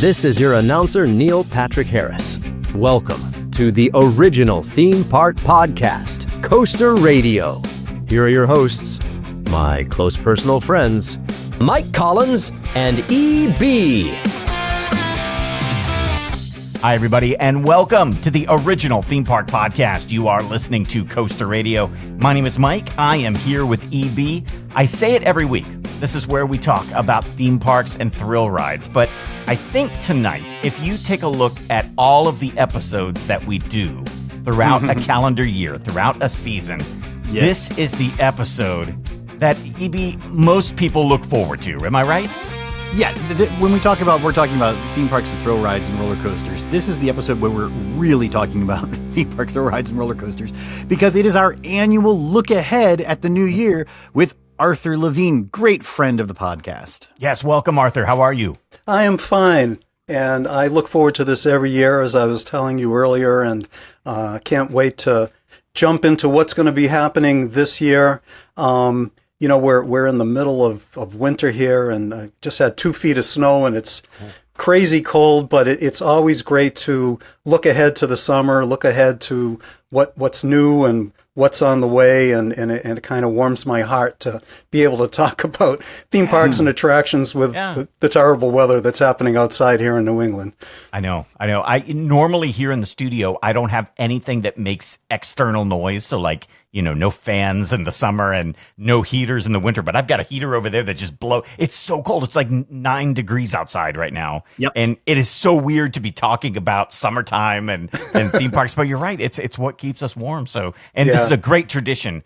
This is your announcer, Neil Patrick Harris. Welcome to the original theme park podcast, Coaster Radio. Here are your hosts, my close personal friends, Mike Collins and E.B. Hi, everybody, and welcome to the original theme park podcast. You are listening to Coaster Radio. My name is Mike. I am here with E.B. I say it every week. This is where we talk about theme parks and thrill rides. But I think tonight, if you take a look at all of the episodes that we do throughout a calendar year, throughout a season, this is the episode that E.B. most people look forward to. Am I right? Yeah, when we're talking about theme parks and thrill rides and roller coasters, this is the episode where we're really talking about theme parks, thrill rides, and roller coasters, because it is our annual look ahead at the new year with Arthur Levine, great friend of the podcast. Yes, welcome, Arthur. How are you? I am fine, and I look forward to this every year, as I was telling you earlier, and can't wait to jump into what's going to be happening this year. You know, we're in the middle of winter here, and just had 2 feet of snow, and it's crazy cold, but it's always great to look ahead to the summer, look ahead to what's new and what's on the way, and it kind of warms my heart to be able to talk about theme parks and attractions with the terrible weather that's happening outside here in New England. I know. I normally here in the studio, I don't have anything that makes external noise. So like, you know, no fans in the summer and no heaters in the winter, but I've got a heater over there that just it's so cold. It's like 9 degrees outside right now. Yep. And it is so weird to be talking about summertime and theme parks, but you're right. It's what keeps us warm. So, this is a great tradition.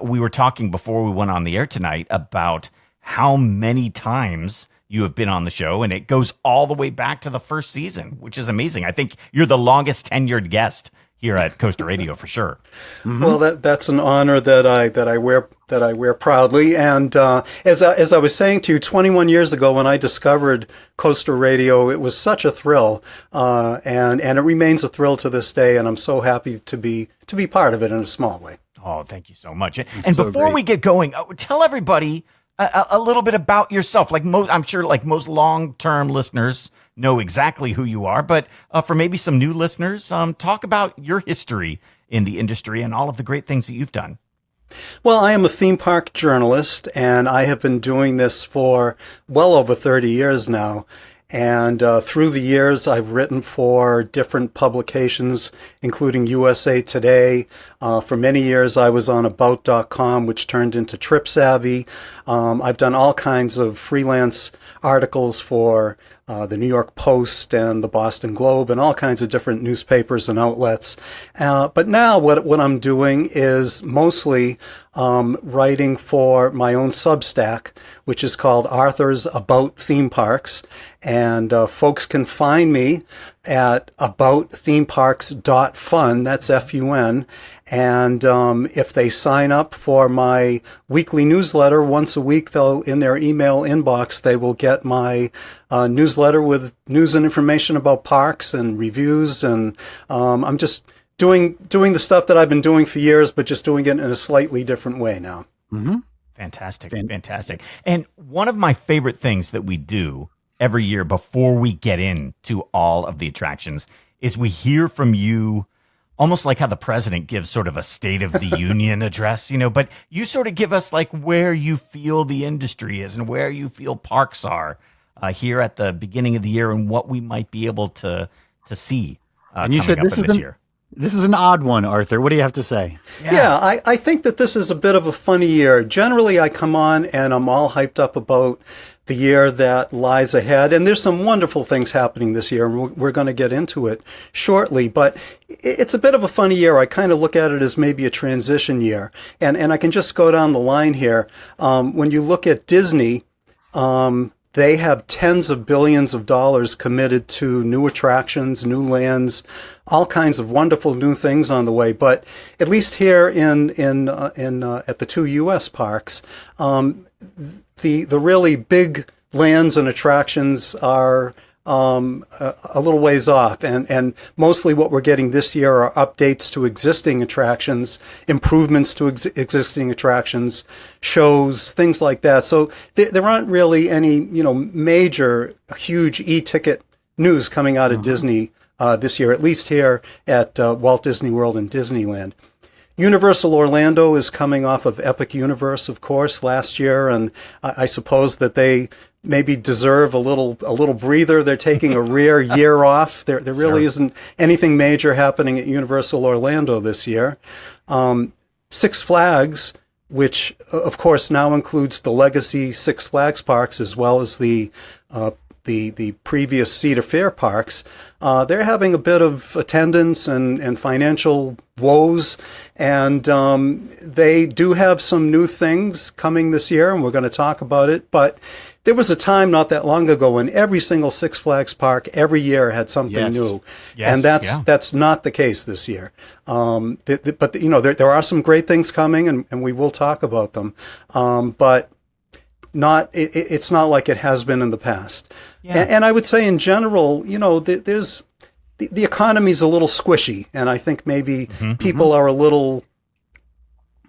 We were talking before we went on the air tonight about how many times you have been on the show, and it goes all the way back to the first season, which is amazing. I think you're the longest tenured guest here at Coaster Radio for sure. Mm-hmm. Well, that's an honor that I wear proudly. And as I was saying to you, 21 years ago when I discovered Coaster Radio, it was such a thrill, and it remains a thrill to this day. And I'm so happy to be part of it in a small way. Oh, thank you so much. And so before we get going, tell everybody a little bit about yourself. I'm sure most long-term listeners know exactly who you are, but for maybe some new listeners, talk about your history in the industry and all of the great things that you've done. Well, I am a theme park journalist, and I have been doing this for well over 30 years now. And through the years, I've written for different publications, including USA Today. For many years, I was on About.com, which turned into Trip Savvy. I've done all kinds of freelance articles for the New York Post and the Boston Globe and all kinds of different newspapers and outlets. But now what I'm doing is mostly writing for my own Substack, which is called Arthur's About Theme Parks. And folks can find me at aboutthemeparks.fun, that's F-U-N. And if they sign up for my weekly newsletter once a week, in their email inbox, they will get my newsletter with news and information about parks and reviews. And I'm just doing the stuff that I've been doing for years, but just doing it in a slightly different way now. Mm-hmm. Fantastic. And one of my favorite things that we do every year before we get into all of the attractions is we hear from you, almost like how the president gives sort of a State of the Union address, but you sort of give us like where you feel the industry is and where you feel parks are here at the beginning of the year and what we might be able to see. And you said this year. This is an odd one, Arthur. What do you have to say? Yeah, I think that this is a bit of a funny year. Generally, I come on and I'm all hyped up about the year that lies ahead. And there's some wonderful things happening this year, and we're going to get into it shortly. But it's a bit of a funny year. I kind of look at it as maybe a transition year. And I can just go down the line here. When you look at Disney, they have tens of billions of dollars committed to new attractions, new lands, all kinds of wonderful new things on the way. But at least here at the 2 U.S. parks, the really big lands and attractions are a little ways off, and mostly what we're getting this year are updates to existing attractions, improvements to existing attractions, shows, things like that. So there aren't really any major huge e-ticket news coming out of Disney this year, at least here at Walt Disney World and Disneyland. Universal Orlando is coming off of Epic Universe, of course, last year, and I suppose that they maybe deserve a little breather. They're taking a rare year off. There really isn't anything major happening at Universal Orlando this year. Six Flags, which of course now includes the legacy Six Flags parks as well as the previous Cedar Fair parks, they're having a bit of attendance and financial woes, and they do have some new things coming this year, and we're going to talk about it. But there was a time not that long ago when every single Six Flags park every year had something new, and that's not the case this year. But there are some great things coming, and we will talk about them. But it's not like it has been in the past. Yeah. And I would say in general, there's the economy's a little squishy, and I think maybe people are a little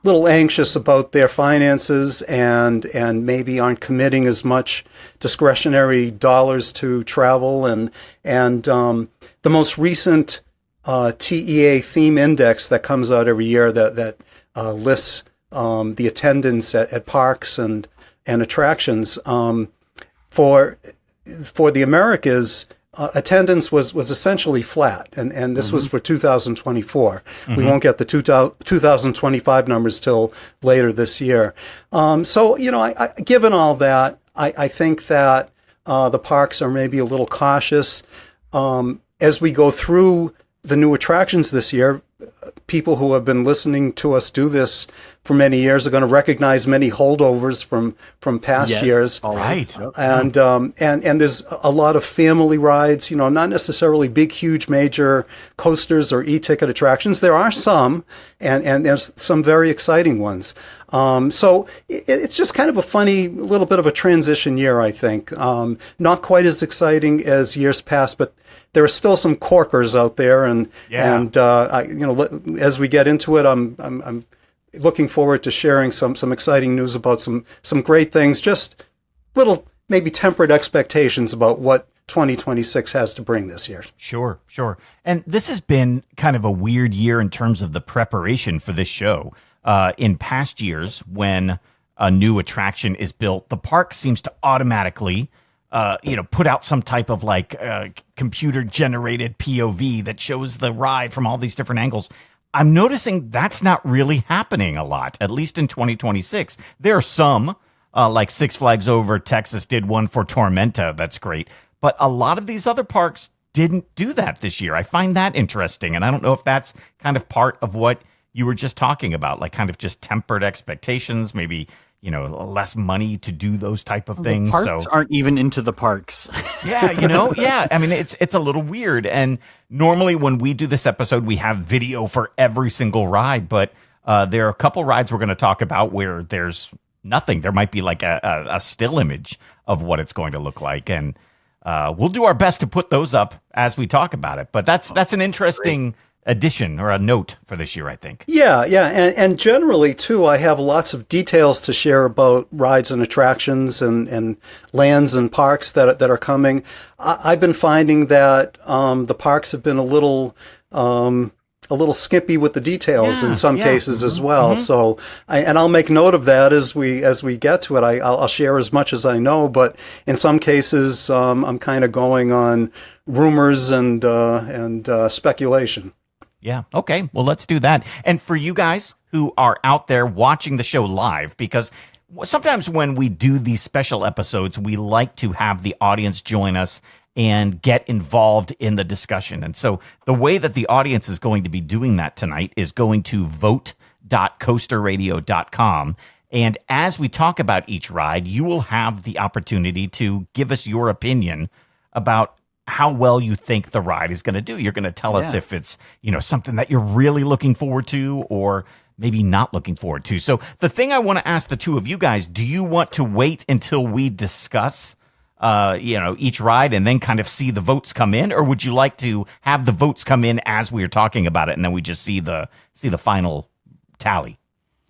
anxious about their finances and maybe aren't committing as much discretionary dollars to travel. And the most recent TEA theme index that comes out every year that lists the attendance at parks and attractions for the Americas, attendance was essentially flat, and this was for 2024. We won't get the 2025 numbers till later this year. So given all that, I think that the parks are maybe a little cautious as we go through the new attractions this year. People who have been listening to us do this for many years are going to recognize many holdovers from past years. All right. And there's a lot of family rides, not necessarily big, huge, major coasters or e-ticket attractions. There are some, and there's some very exciting ones. So it's just kind of a funny little bit of a transition year, I think. Not quite as exciting as years past, but there are still some corkers out there, and as we get into it, I'm looking forward to sharing some exciting news about some great things. Just little maybe tempered expectations about what 2026 has to bring this year. Sure. And this has been kind of a weird year in terms of the preparation for this show. In past years, when a new attraction is built, the park seems to automatically put out some type of computer-generated POV that shows the ride from all these different angles. I'm noticing that's not really happening a lot, at least in 2026. There are some, like Six Flags Over Texas did one for Tormenta. That's great. But a lot of these other parks didn't do that this year. I find that interesting, and I don't know if that's kind of part of what you were just talking about, like kind of just tempered expectations, maybe less money to do those type of things. The parks aren't even into the parks. Yeah. I mean, it's a little weird. And normally when we do this episode, we have video for every single ride, but there are a couple rides we're going to talk about where there's nothing. There might be like a still image of what it's going to look like. And we'll do our best to put those up as we talk about it. But that's an interesting addition or a note for this year, I think. Yeah. And generally, too, I have lots of details to share about rides and attractions and lands and parks that are coming. I've been finding that the parks have been a little skimpy with the details in some cases as well. So, I'll make note of that as we get to it. I'll share as much as I know, but in some cases, I'm kind of going on rumors and speculation. Yeah. Okay. Well, let's do that. And for you guys who are out there watching the show live, because sometimes when we do these special episodes, we like to have the audience join us and get involved in the discussion. And so the way that the audience is going to be doing that tonight is going to vote.coasterradio.com. And as we talk about each ride, you will have the opportunity to give us your opinion about how well you think the ride is going to do. You're going to tell us if it's, something that you're really looking forward to or maybe not looking forward to. So the thing I want to ask the two of you guys, do you want to wait until we discuss, each ride and then kind of see the votes come in? Or would you like to have the votes come in as we are talking about it and then we just see the final tally?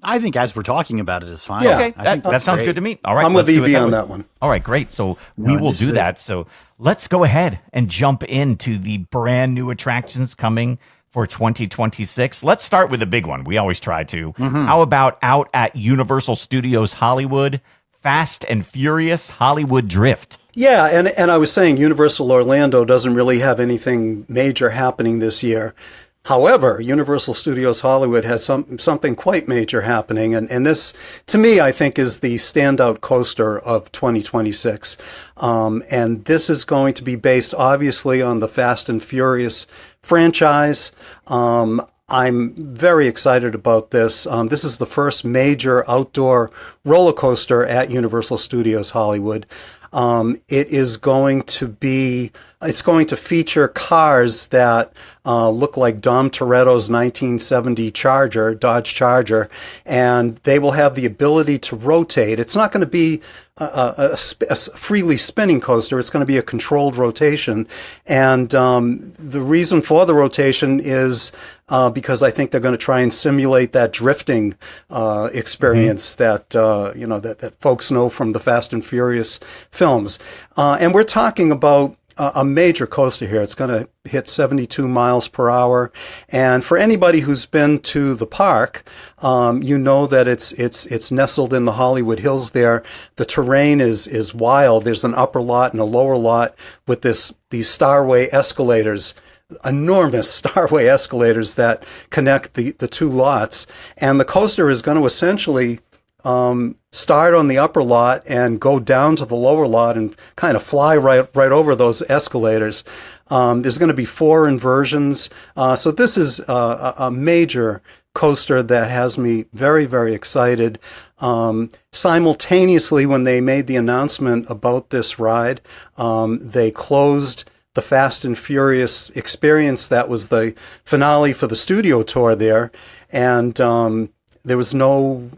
I think as we're talking about it is fine. Yeah. Okay, that sounds good to me. All right, I'm with let's do it EB on way. that one. All right, great. So we will do that. So let's go ahead and jump into the brand new attractions coming for 2026. Let's start with the big one. We always try to. How about out at Universal Studios Hollywood, Fast and Furious Hollywood Drift? Yeah, and I was saying Universal Orlando doesn't really have anything major happening this year. However, Universal Studios Hollywood has something quite major happening, and this, to me, I think is the standout coaster of 2026. And this is going to be based, obviously, on the Fast and Furious franchise. I'm very excited about this. This is the first major outdoor roller coaster at Universal Studios Hollywood. It's going to feature cars that look like Dom Toretto's 1970 Dodge Charger, and they will have the ability to rotate. It's not going to be a freely spinning coaster. It's going to be a controlled rotation. And the reason for the rotation is because I think they're going to try and simulate that drifting experience that folks know from the Fast and Furious films. And we're talking about a major coaster here. It's going to hit 72 miles per hour. And for anybody who's been to the park, you know that it's nestled in the Hollywood Hills there. The terrain is wild. There's an upper lot and a lower lot with these Starway escalators, enormous Starway escalators that connect the two lots. And the coaster is going to essentially start on the upper lot and go down to the lower lot and kind of fly right over those escalators. There's going to be 4 inversions. So this is a major coaster that has me very, very excited. Simultaneously, when they made the announcement about this ride, they closed the Fast and Furious experience. That was the finale for the studio tour there. And there was no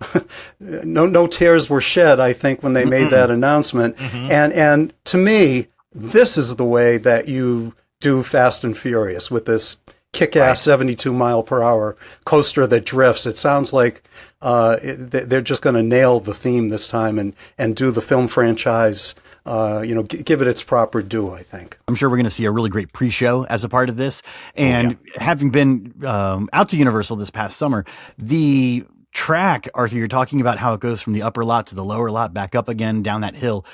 tears were shed, I think, when they made that announcement. And to me, this is the way that you do Fast and Furious, with this kick-ass 72 mile per hour coaster that drifts. It sounds like they're just going to nail the theme this time and do the film franchise, give it its proper due, I think. I'm sure we're going to see a really great pre-show as a part of this. And having been out to Universal this past summer, the track, Arthur, you're talking about how it goes from the upper lot to the lower lot, back up again, down that hill.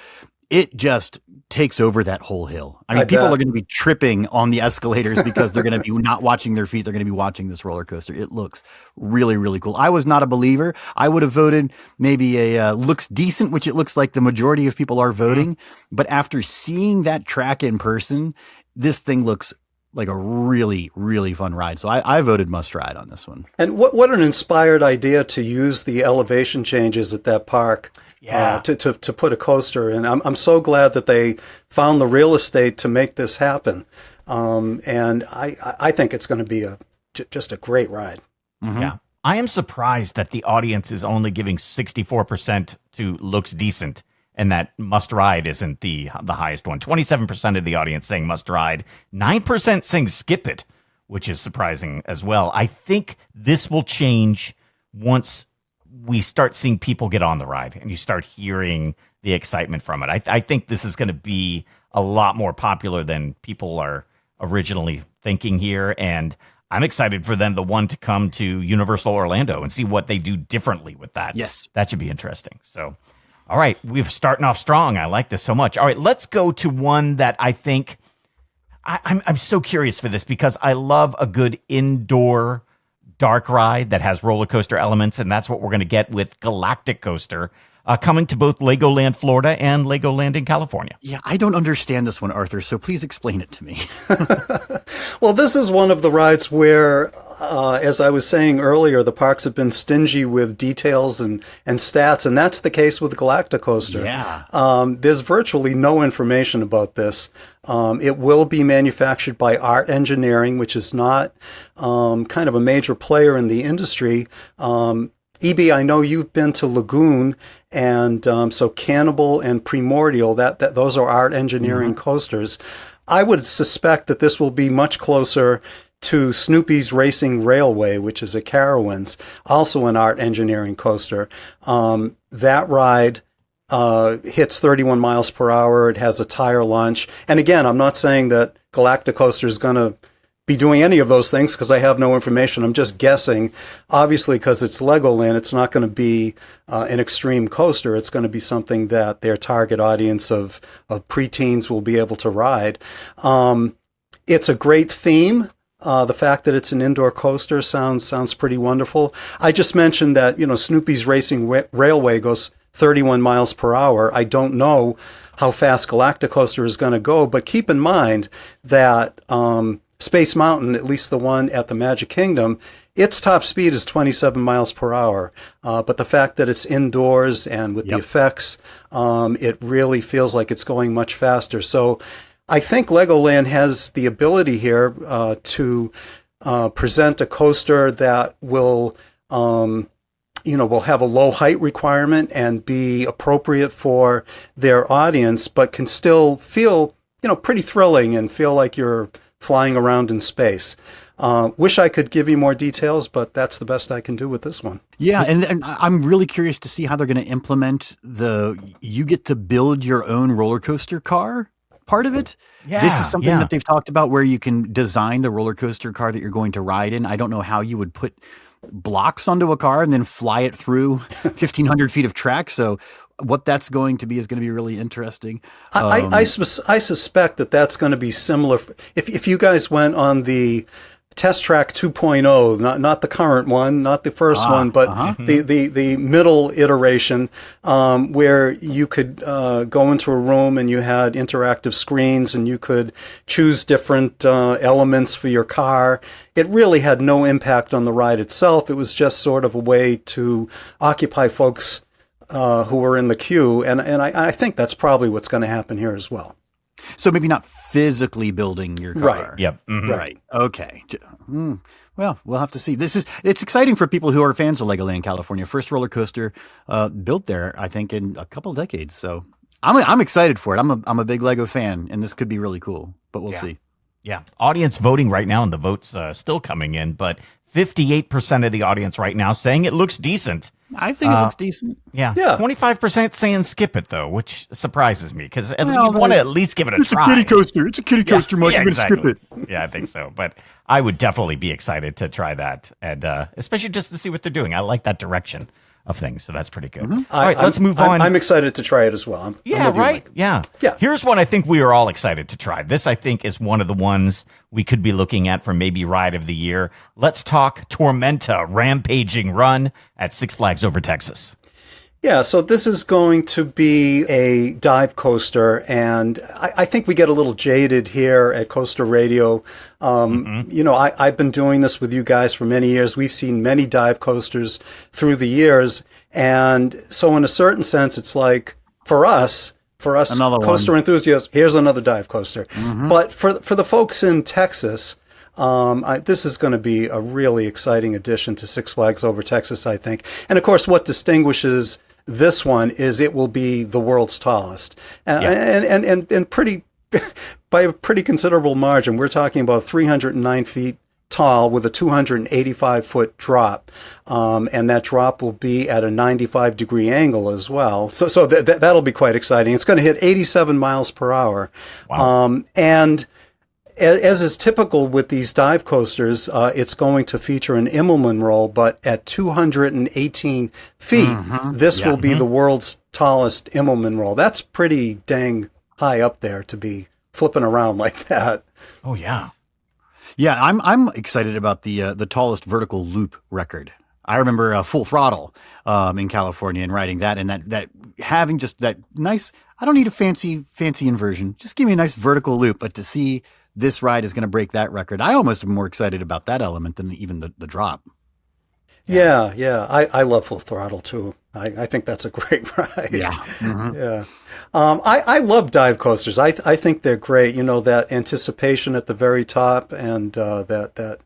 It just takes over that whole hill. I mean, people are going to be tripping on the escalators because they're going to be not watching their feet. They're going to be watching this roller coaster. It looks really, really cool. I was not a believer. I would have voted maybe looks decent, which it looks like the majority of people are voting. But after seeing that track in person, this thing looks like a really, really fun ride. So I voted must ride on this one. And what an inspired idea to use the elevation changes at that park. To put a coaster in. I'm so glad that they found the real estate to make this happen. And I think it's going to be just a great ride. Yeah. I am surprised that the audience is only giving 64% to looks decent, and that must ride isn't the highest one. 27% of the audience saying must ride. 9% saying skip it, which is surprising as well. I think this will change once we start seeing people get on the ride and you start hearing the excitement from it. I think this is going to be a lot more popular than people are originally thinking here. And I'm excited for them, the one to come to Universal Orlando and see what they do differently with that. Yes. That should be interesting. So, all right, we're starting off strong. I like this so much. All right, let's go to one that I think I'm so curious for this because I love a good indoor dark ride that has roller coaster elements, and that's what we're going to get with Galacticoaster, coming to both Legoland, Florida and Legoland in California. Yeah, I don't understand this one, Arthur, so please explain it to me. Well, this is one of the rides where, as I was saying earlier, the parks have been stingy with details and stats, and that's the case with Galacticoaster. Yeah. There's virtually no information about this. It will be manufactured by Art Engineering, which is not kind of a major player in the industry. EB, I know you've been to Lagoon, and so Cannibal and Primordial, that those are Art Engineering coasters. I would suspect that this will be much closer to Snoopy's Racing Railway, which is at Carowinds, also an art engineering coaster. That ride hits 31 miles per hour. It has a tire launch. And again, I'm not saying that Galacticoaster is going to be doing any of those things because I have no information. I'm just guessing. Obviously, because it's Legoland, it's not going to be an extreme coaster. It's going to be something that their target audience of preteens will be able to ride. It's a great theme. The fact that it's an indoor coaster sounds pretty wonderful. I just mentioned that, Snoopy's Racing Railway goes 31 miles per hour. I don't know how fast Galacticoaster is going to go, but keep in mind that Space Mountain, at least the one at the Magic Kingdom, its top speed is 27 miles per hour. But the fact that it's indoors and with the effects, it really feels like it's going much faster. So I think Legoland has the ability here to present a coaster that will have a low height requirement and be appropriate for their audience, but can still feel, pretty thrilling and feel like you're flying around in space. Wish I could give you more details, but that's the best I can do with this one. Yeah, and I'm really curious to see how they're going to implement you get to build your own roller coaster car part of it. Yeah, this is something that they've talked about where you can design the roller coaster car that you're going to ride in. I don't know how you would put blocks onto a car and then fly it through 1,500 feet of track. So what that's going to be is going to be really interesting. I suspect that that's going to be similar. If you guys went on the Test Track 2.0, not the current one, not the first one, but the middle iteration, where you could go into a room and you had interactive screens and you could choose different elements for your car. It really had no impact on the ride itself. It was just sort of a way to occupy folks who were in the queue, and I think that's probably what's going to happen here as well. So maybe not physically built your car. Right. Yep. Mm-hmm. Right. Okay. Well, we'll have to see. It's exciting for people who are fans of Legoland California. First roller coaster built there, I think, in a couple of decades. So I'm excited for it. I'm a big Lego fan, and this could be really cool. But we'll see. Yeah. Audience voting right now, and the votes still coming in, but 58% of the audience right now saying it looks decent. I think it looks decent. Yeah. 25% saying skip it, though, which surprises me because you want to at least give it a try. It's a kiddie coaster. It's a kiddie coaster, Mike. You're going to skip it. Yeah, I think so. But I would definitely be excited to try that, and especially just to see what they're doing. I like that direction of things, so that's pretty good. Mm-hmm. All right, let's move on. I'm excited to try it as well. I'm with you, Mike. Yeah. Here's one I think we are all excited to try. This, I think, is one of the ones we could be looking at for maybe Ride of the Year. Let's talk Tormenta Rampaging Run at Six Flags Over Texas. Yeah, so this is going to be a dive coaster, and I think we get a little jaded here at Coaster Radio. I've been doing this with you guys for many years. We've seen many dive coasters through the years, and so in a certain sense, it's like, for us coaster enthusiasts, here's another dive coaster. Mm-hmm. But for the folks in Texas, this is going to be a really exciting addition to Six Flags Over Texas, I think. And of course, what distinguishes this one is it will be the world's tallest, and pretty by a pretty considerable margin. We're talking about 309 feet tall with a 285-foot drop, and that drop will be at a 95-degree angle as well. So that'll be quite exciting. It's going to hit 87 miles per hour, and as is typical with these dive coasters, it's going to feature an Immelman roll, but at 218 feet, this will be the world's tallest Immelman roll. That's pretty dang high up there to be flipping around like that. Oh, yeah. Yeah, I'm excited about the tallest vertical loop record. I remember Full Throttle in California and riding that, and that having just that nice, I don't need a fancy inversion. Just give me a nice vertical loop, but to see this ride is going to break that record, I almost am more excited about that element than even the drop. Yeah. I love Full Throttle too. I think that's a great ride. Yeah. Mm-hmm. Yeah. I love dive coasters. I think they're great. That anticipation at the very top and that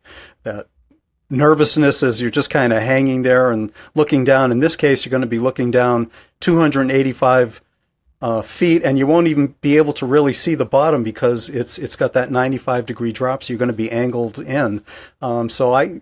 nervousness as you're just kind of hanging there and looking down. In this case, you're going to be looking down 285 feet, and you won't even be able to really see the bottom because it's got that 95-degree drop, so you're going to be angled in. So I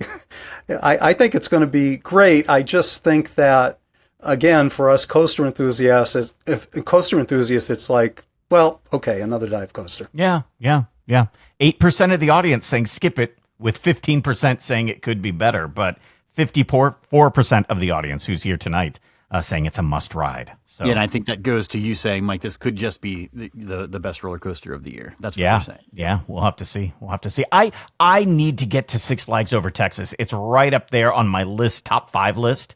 think it's going to be great. I just think that, again, for us coaster enthusiasts, it's like, well, okay, another dive coaster. Yeah. 8% of the audience saying skip it, with 15% saying it could be better, but 54% of the audience who's here tonight saying it's a must ride. So, yeah, and I think that goes to you saying, Mike, this could just be the best roller coaster of the year. That's what you're saying. Yeah, we'll have to see. I need to get to Six Flags Over Texas. It's right up there on my list, top 5 list.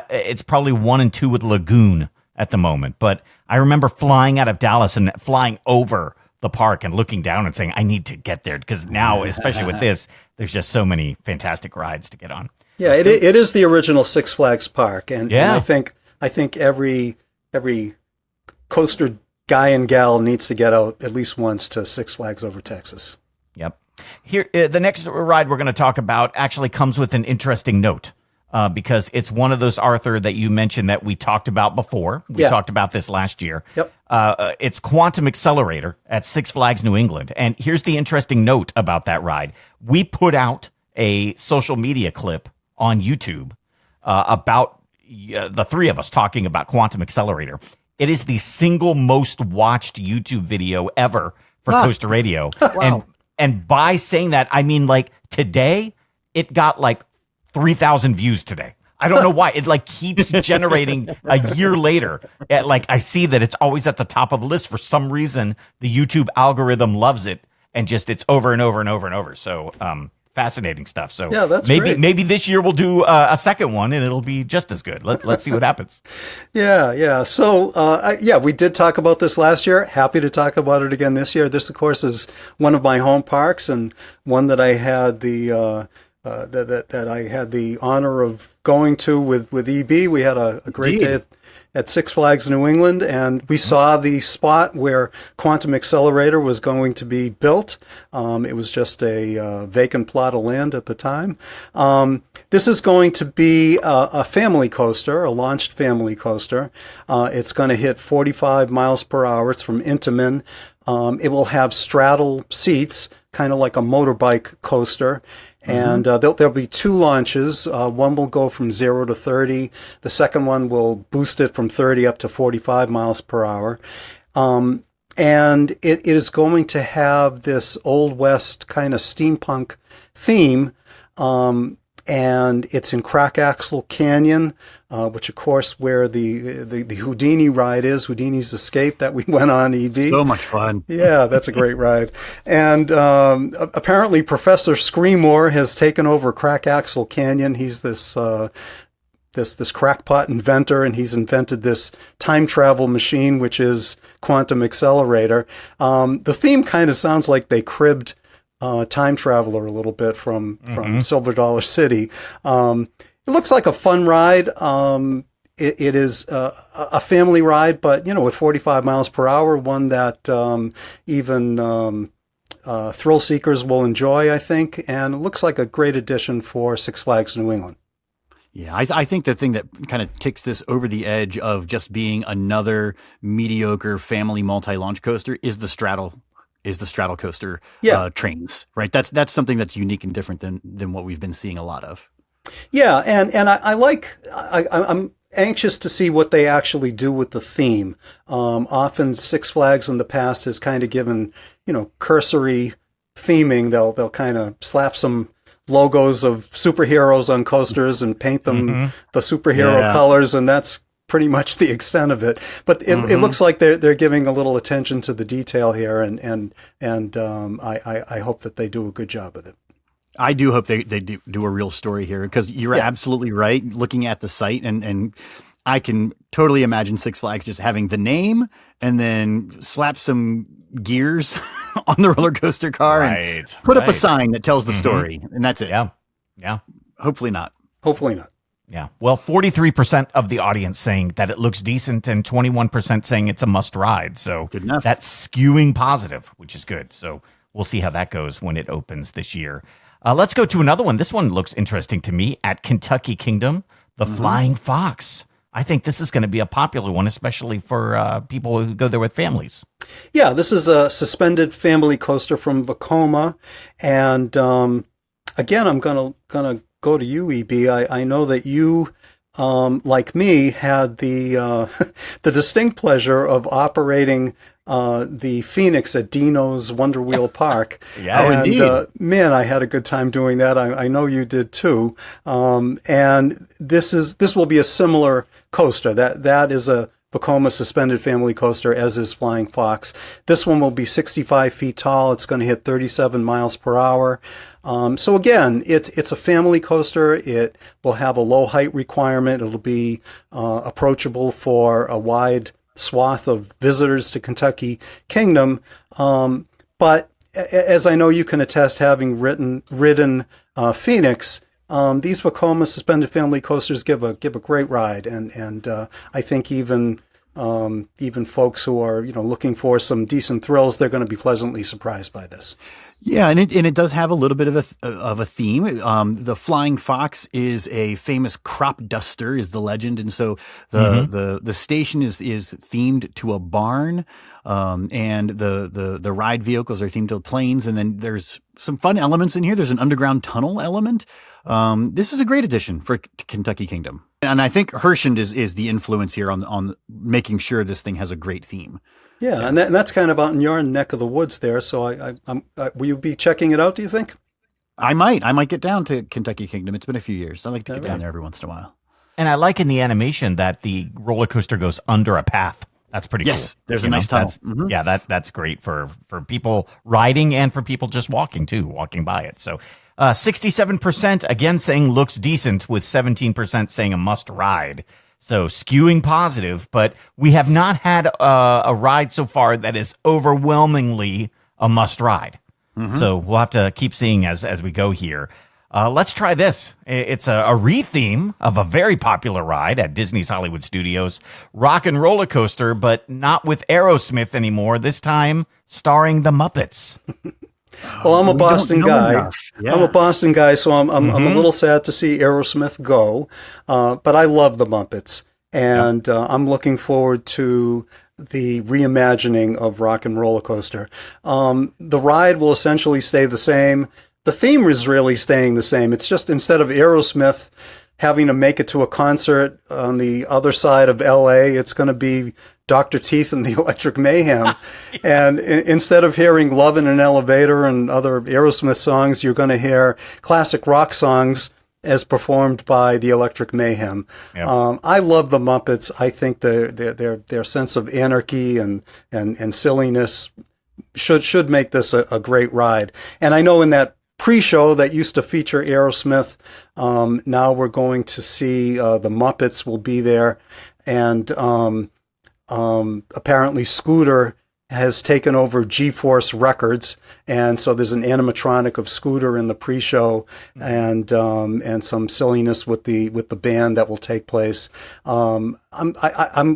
It's probably 1 and 2 with Lagoon at the moment. But I remember flying out of Dallas and flying over the park and looking down and saying, I need to get there, because now, especially with this, there's just so many fantastic rides to get on. Yeah, it is the original Six Flags park, and I think every coaster guy and gal needs to get out at least once to Six Flags Over Texas. Yep. Here, the next ride we're going to talk about actually comes with an interesting note, because it's one of those, Arthur, that you mentioned that we talked about before. We talked about this last year. Yep. It's Quantum Accelerator at Six Flags New England. And here's the interesting note about that ride. We put out a social media clip on YouTube about the three of us talking about Quantum Accelerator. It is the single most watched YouTube video ever for Coaster Radio. Wow. And by saying that, I mean, like, today, it got like 3,000 views today. I don't know why. It like keeps generating a year later. I see that it's always at the top of the list. For some reason, the YouTube algorithm loves it, and just it's over and over and over and over. So fascinating stuff. So yeah, that's maybe great. this year we'll do a second one, and it'll be just as good. Let's see what happens. Yeah. So we did talk about this last year. Happy to talk about it again this year. This, of course, is one of my home parks, and one that I had the that I had the honor of going to with EB. We had a great day at Six Flags New England, and we saw the spot where Quantum Accelerator was going to be built. It was just a vacant plot of land at the time. This is going to be a family coaster, a launched family coaster. It's going to hit 45 miles per hour. It's from Intamin. It will have straddle seats, kind of like a motorbike coaster. And there'll be 2 launches. One will go from 0 to 30. The second one will boost it from 30 up to 45 miles per hour. And it is going to have this Old West kind of steampunk theme. And it's in Crack Axle Canyon, which, of course, where the Houdini ride is, Houdini's Escape, that we went on, EB. So much fun. Yeah, that's a great ride. And apparently Professor Screamore has taken over Crack Axle Canyon. He's this crackpot inventor, and he's invented this time travel machine, which is Quantum Accelerator. The theme kind of sounds like they cribbed Time Traveler a little bit from Silver Dollar City. It looks like a fun ride. It is a family ride, but with 45 miles per hour, one that even thrill seekers will enjoy, I think. And it looks like a great addition for Six Flags New England. Yeah, I think the thing that kind of ticks this over the edge of just being another mediocre family multi-launch coaster is the straddle coaster trains, right? That's something that's unique and different than what we've been seeing a lot of. Yeah, and I'm anxious to see what they actually do with the theme. Often Six Flags in the past has kind of given, cursory theming. They'll kind of slap some logos of superheroes on coasters and paint them the superhero colors, and that's pretty much the extent of it. But it looks like they're giving a little attention to the detail here, and I hope that they do a good job with it. I do hope they do a real story here, because you're absolutely right. Looking at the site, and I can totally imagine Six Flags just having the name and then slap some gears on the roller coaster car and put up a sign that tells the story, and that's it. Yeah. Hopefully not. Yeah. Well, 43% of the audience saying that it looks decent, and 21% saying it's a must ride. So good enough. That's skewing positive, which is good. So we'll see how that goes when it opens this year. Let's go to another one. This one looks interesting to me, at Kentucky Kingdom, the Flying Fox. I think this is going to be a popular one, especially for people who go there with families. Yeah, this is a suspended family coaster from Vekoma. And again, I'm gonna go to you, EB. I know that you, like me, had the the distinct pleasure of operating the Phoenix at Dino's Wonder Wheel Park. Yeah, and man, I had a good time doing that. I know you did too. And this will be a similar coaster. That is a Vekoma suspended family coaster, as is Flying Fox. This one will be 65 feet tall. It's going to hit 37 miles per hour. So again, it's a family coaster. It will have a low height requirement. It'll be approachable for a wide swath of visitors to Kentucky Kingdom. But as I know you can attest, having ridden Phoenix, these Vekoma suspended family coasters give a great ride, and I think even folks who are looking for some decent thrills, they're going to be pleasantly surprised by this. Yeah, and it does have a little bit of a theme. The Flying Fox is a famous crop duster, is the legend, and so the station is themed to a barn, and the ride vehicles are themed to planes, and then there's some fun elements in here. There's an underground tunnel element. This is a great addition for Kentucky Kingdom, and I think Herschend is the influence here on making sure this thing has a great theme. Yeah, and that's kind of out in your neck of the woods there. So will you be checking it out, do you think? I might get down to Kentucky Kingdom. It's been a few years. I like to get down there every once in a while. And I like in the animation that the roller coaster goes under a path. That's pretty cool. Yes, there's a nice tunnel. Yeah, that's great for people riding and for people just walking by it. So 67% again saying looks decent, with 17% saying a must ride. So skewing positive, but we have not had a ride so far that is overwhelmingly a must ride. So we'll have to keep seeing as we go here. Let's try this. It's a re-theme of a very popular ride at Disney's Hollywood Studios, Rock and Roller Coaster, but not with Aerosmith anymore, this time starring the Muppets. Well, I'm a Boston guy. Yeah. I'm a Boston guy, so I'm a little sad to see Aerosmith go. But I love the Muppets, and I'm looking forward to the reimagining of Rock and Roller Coaster. The ride will essentially stay the same. The theme is really staying the same. It's just instead of Aerosmith having to make it to a concert on the other side of LA, it's going to be Dr. Teeth and the Electric Mayhem. And instead of hearing Love in an Elevator and other Aerosmith songs, you're going to hear classic rock songs as performed by the Electric Mayhem. Yep. I love the Muppets. I think their sense of anarchy and silliness should make this a great ride. And I know in that pre-show that used to feature Aerosmith, now we're going to see the Muppets will be there, and apparently Scooter has taken over G-Force Records, and so there's an animatronic of Scooter in the pre-show, and some silliness with the band that will take place. I'm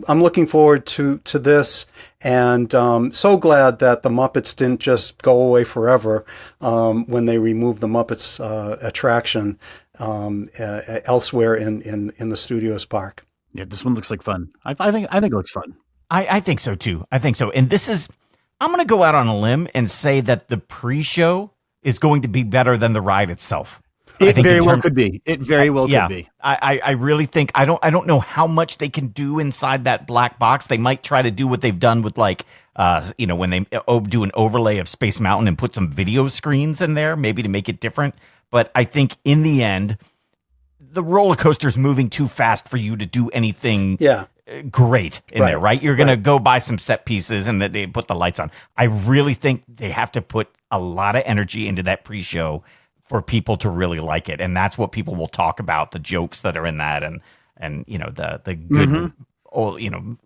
looking forward to this, and so glad that the Muppets didn't just go away forever when they removed the Muppets attraction elsewhere in the Studios park. Yeah, this one looks like fun. I think it looks fun. I think so too. I think so. And I'm going to go out on a limb and say that the pre-show is going to be better than the ride itself. It very well could be. It very well could be. I really think, I don't know how much they can do inside that black box. They might try to do what they've done with when they do an overlay of Space Mountain and put some video screens in there, maybe to make it different. But I think in the end, the roller coaster's moving too fast for you to do anything great in there, right? You're going to go buy some set pieces and they put the lights on. I really think they have to put a lot of energy into that pre-show for people to really like it. And that's what people will talk about, the jokes that are in that and the good old,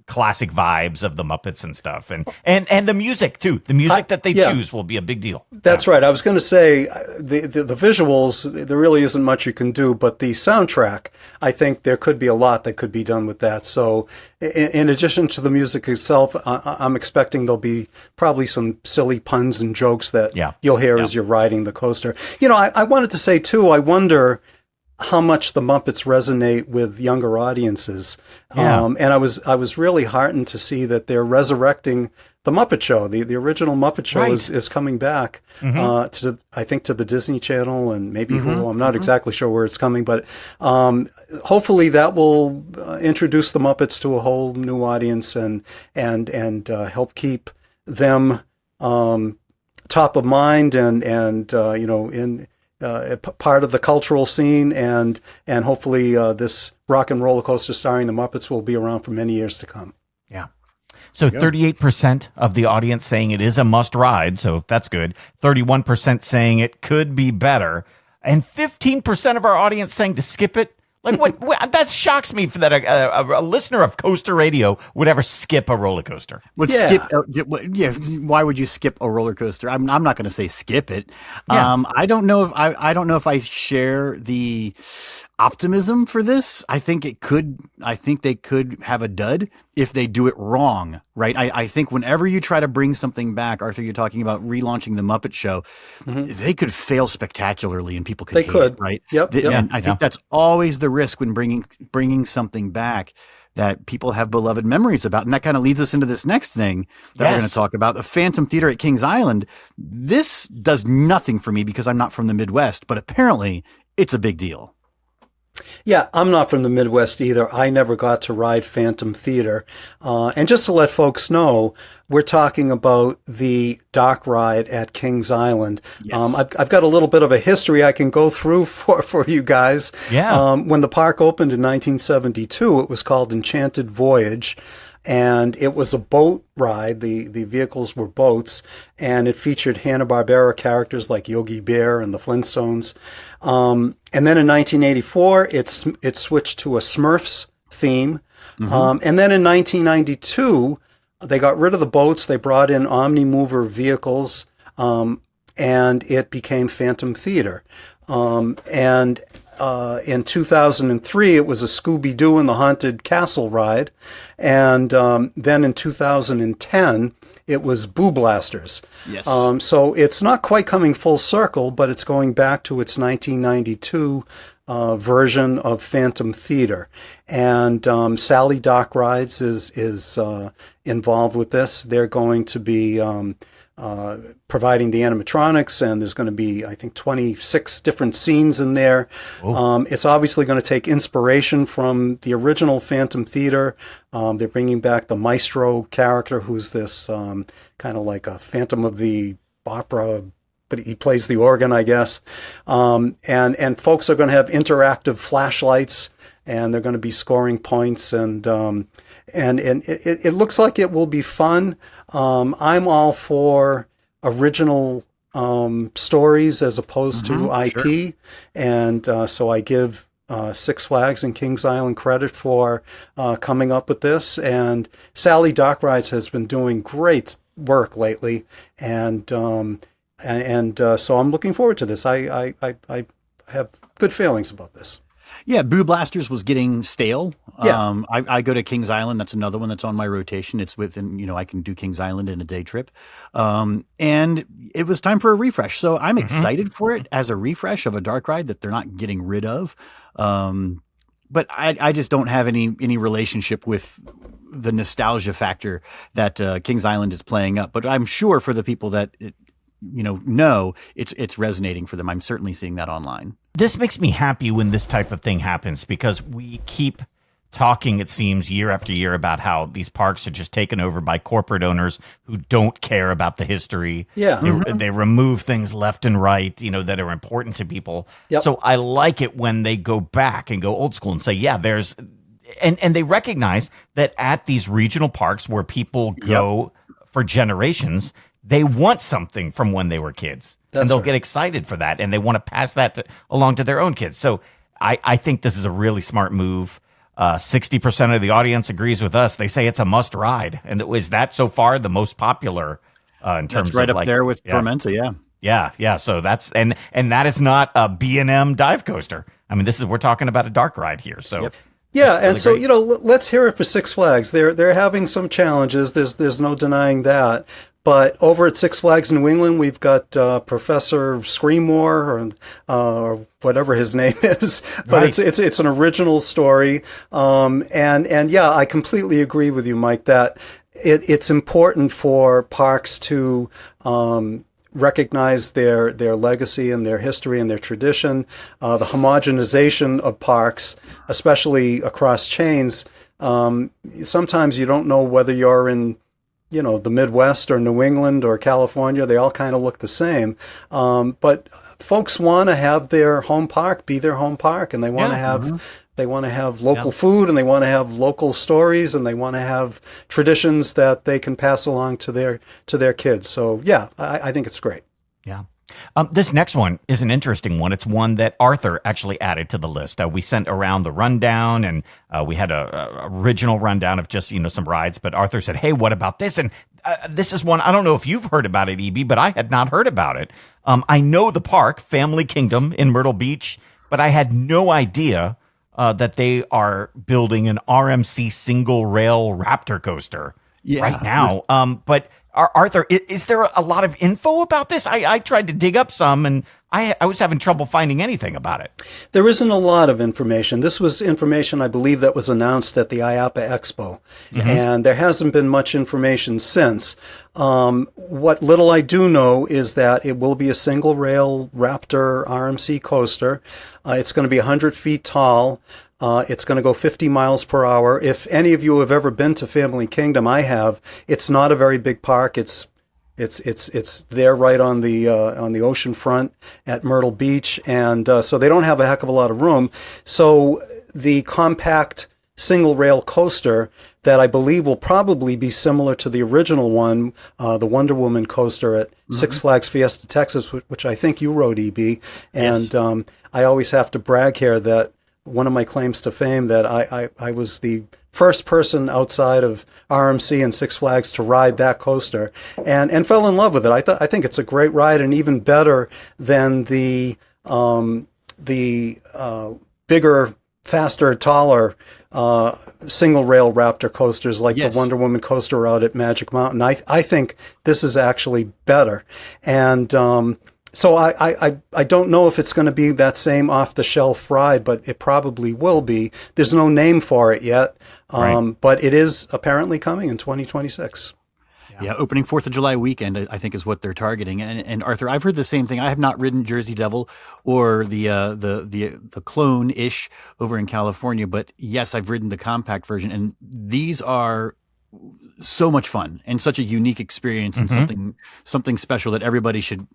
classic vibes of the Muppets and stuff. And the music too. The music that they choose will be a big deal. That's right. I was going to say the visuals, there really isn't much you can do, but the soundtrack, I think there could be a lot that could be done with that. So in addition to the music itself, I'm expecting there'll be probably some silly puns and jokes that you'll hear as you're riding the coaster. I wanted to say too, I wonder how much the Muppets resonate with younger audiences. Yeah. And I was really heartened to see that they're resurrecting the Muppet Show. The original Muppet Show is coming back to, I think, to the Disney Channel and maybe Hulu. I'm not exactly sure where it's coming, but hopefully that will introduce the Muppets to a whole new audience and help keep them top of mind and in part of the cultural scene, and hopefully this rock and roller coaster starring the Muppets will be around for many years to come. Yeah. So 38% of the audience saying it is a must ride, so that's good. 31% saying it could be better, and 15% of our audience saying to skip it. Like what that shocks me that a listener of Coaster Radio would ever skip a roller coaster. Why would you skip a roller coaster? I'm not going to say skip it. Yeah. I don't know if I share the optimism for this. I think they could have a dud if they do it wrong, right? I think whenever you try to bring something back, Arthur, you're talking about relaunching the Muppet Show, they could fail spectacularly and people could hate it, right? Yep. And I think that's always the risk when bringing something back that people have beloved memories about. And that kind of leads us into this next thing that we're going to talk about, the Phantom Theater at Kings Island. This does nothing for me because I'm not from the Midwest, but apparently it's a big deal. Yeah, I'm not from the Midwest either. I never got to ride Phantom Theater. And just to let folks know, we're talking about the dock ride at Kings Island. Yes. I've got a little bit of a history I can go through for you guys. Yeah. When the park opened in 1972, it was called Enchanted Voyage. And it was a boat ride. The vehicles were boats, and it featured Hanna-Barbera characters like Yogi Bear and the Flintstones. And then in 1984, it switched to a Smurfs theme. And then in 1992, they got rid of the boats. They brought in Omnimover vehicles, and it became Phantom Theater. In 2003, it was a Scooby-Doo and the Haunted Castle ride. And then in 2010, it was Boo Blasters. Yes. So it's not quite coming full circle, but it's going back to its 1992 version of Phantom Theater. And Sally Dock Rides is involved with this. They're going to be providing the animatronics, and there's going to be, I think, 26 different scenes in there. It's obviously going to take inspiration from the original Phantom Theater. They're bringing back the Maestro character, who's this kind of like a Phantom of the Opera, but he plays the organ, I guess. And folks are going to have interactive flashlights, and they're going to be scoring points, and it looks like it will be fun. I'm all for original stories as opposed to IP. Sure. And so I give Six Flags and Kings Island credit for coming up with this. And Sally Dock Rides has been doing great work lately. And so I'm looking forward to this. I have good feelings about this. Yeah, Boo Blasters was getting stale. Yeah. I go to Kings Island. That's another one that's on my rotation. It's within, I can do Kings Island in a day trip. And it was time for a refresh. So I'm excited for it as a refresh of a dark ride that they're not getting rid of. But I just don't have any relationship with the nostalgia factor that Kings Island is playing up. But I'm sure for the people that know it's resonating for them. I'm certainly seeing that online. This makes me happy when this type of thing happens, because we keep talking, it seems, year after year about how these parks are just taken over by corporate owners who don't care about the history. Yeah. They remove things left and right, that are important to people. Yep. So I like it when they go back and go old school and say, yeah, there's, and they recognize that at these regional parks where people go for generations, they want something from when they were kids. And they'll get excited for that, and they want to pass that along to their own kids. So I think this is a really smart move. 60% of the audience agrees with us. They say it's a must ride. And is that so far the most popular in terms that's right of up there with Tormenta, Yeah. So that's and that is not a B&M dive coaster. I mean, we're talking about a dark ride here. So Yeah, and so let's hear it for Six Flags. They're having some challenges. There's no denying that. But over at Six Flags New England, we've got Professor Screamore or whatever his name is. But Right. it's an original story. And yeah, I completely agree with you, Mike, that it's important for parks to recognize their legacy and their history and their tradition. The homogenization of parks, especially across chains, sometimes you don't know whether you're in the Midwest or New England or California. They all kind of look the same. But folks want to have their home park be their home park, and they want to have local food, and they want to have local stories, and they want to have traditions that they can pass along to their kids. So yeah, I think it's great. Yeah. This next one is an interesting one. It's one that Arthur actually added to the list. We sent around the rundown, and we had a original rundown of just some rides. But Arthur said, "Hey, what about this?" And this is one, I don't know if you've heard about it, EB, but I had not heard about it. I know the park, Family Kingdom in Myrtle Beach, but I had no idea that they are building an RMC single rail Raptor coaster right now. But Arthur, is there a lot of info about this? I tried to dig up some, and I was having trouble finding anything about it. There isn't a lot of information. This was information, I believe, that was announced at the IAAPA Expo, and there hasn't been much information since. What little I do know is that it will be a single rail Raptor RMC coaster. It's going to be 100 feet tall. It's going to go 50 miles per hour. If any of you have ever been to Family Kingdom, I have. It's not a very big park. It's there right on the ocean front at Myrtle Beach, and so they don't have a heck of a lot of room. So the compact single rail coaster that I believe will probably be similar to the original one, the Wonder Woman coaster at Six Flags Fiesta Texas, which I think you rode, EB. And I always have to brag here that one of my claims to fame that I was the first person outside of RMC and Six Flags to ride that coaster and fell in love with it. I think it's a great ride, and even better than the bigger, faster, taller single rail Raptor coasters like the Wonder Woman coaster out at Magic Mountain. I think this is actually better. And so I don't know if it's going to be that same off-the-shelf ride, but it probably will be. There's no name for it yet, but it is apparently coming in 2026. Yeah, opening 4th of July weekend, I think, is what they're targeting. And Arthur, I've heard the same thing. I have not ridden Jersey Devil or the clone-ish over in California, but yes, I've ridden the compact version, and these are so much fun and such a unique experience and something special that everybody should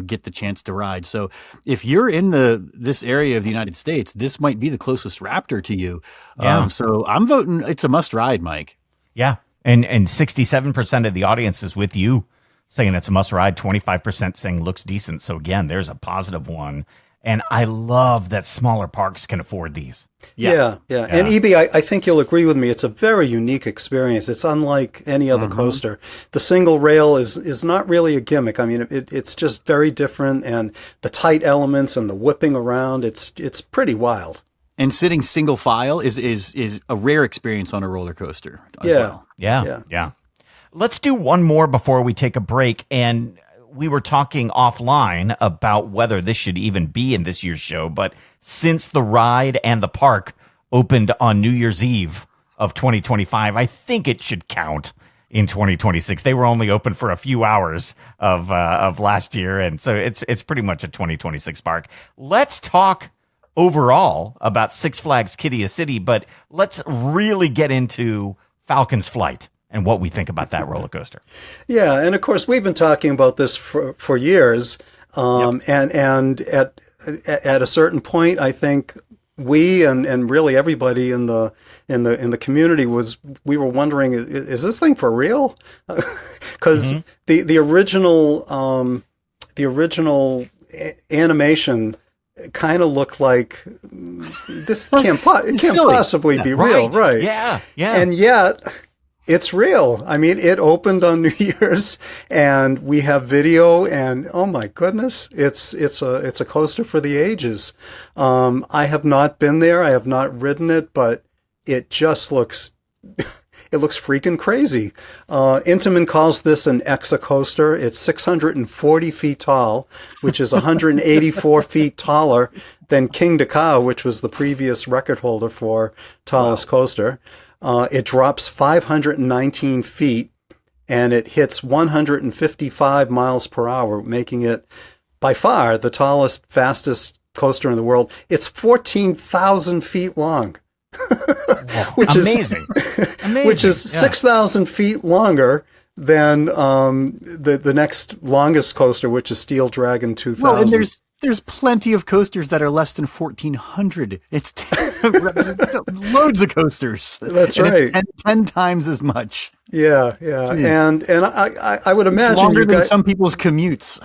get the chance to ride. So if you're in this area of the United States, this might be the closest Raptor to you. So I'm voting it's a must ride, Mike. Yeah. And 67% of the audience is with you saying it's a must ride, 25% saying looks decent. So again, there's a positive one. And I love that smaller parks can afford these. Yeah. And EB, I think you'll agree with me. It's a very unique experience. It's unlike any other coaster. The single rail is not really a gimmick. I mean, it's just very different, and the tight elements and the whipping around, it's pretty wild. And sitting single file is a rare experience on a roller coaster as well. Yeah. Let's do one more before we take a break. And we were talking offline about whether this should even be in this year's show, but since the ride and the park opened on New Year's Eve of 2025, I think it should count in 2026. They were only open for a few hours of last year, and so it's pretty much a 2026 park. Let's talk overall about Six Flags Qiddiya City, but let's really get into Falcons Flight and what we think about that roller coaster. Yeah, and of course we've been talking about this for years, and at a certain point, I think we and really everybody in the community we were wondering, is this thing for real? Because the original animation kind of looked like this can't possibly be real, right? Yeah. And yet it's real. I mean, it opened on New Year's, and we have video, and oh my goodness, it's a coaster for the ages. I have not been there. I have not ridden it, but it just looks it looks freaking crazy. Intamin calls this an exacoaster. It's 640 feet tall, which is 184 feet taller than King de Cow, which was the previous record holder for tallest coaster. It drops 519 feet, and it hits 155 miles per hour, making it by far the tallest, fastest coaster in the world. It's 14,000 feet long, which amazing. Which is 6,000 feet longer than the next longest coaster, which is Steel Dragon 2000. Well, and there's plenty of coasters that are less than 1,400. It's loads of coasters. That's and right. It's 10 times as much. Yeah. And I would imagine it's longer you guys, than some people's commutes.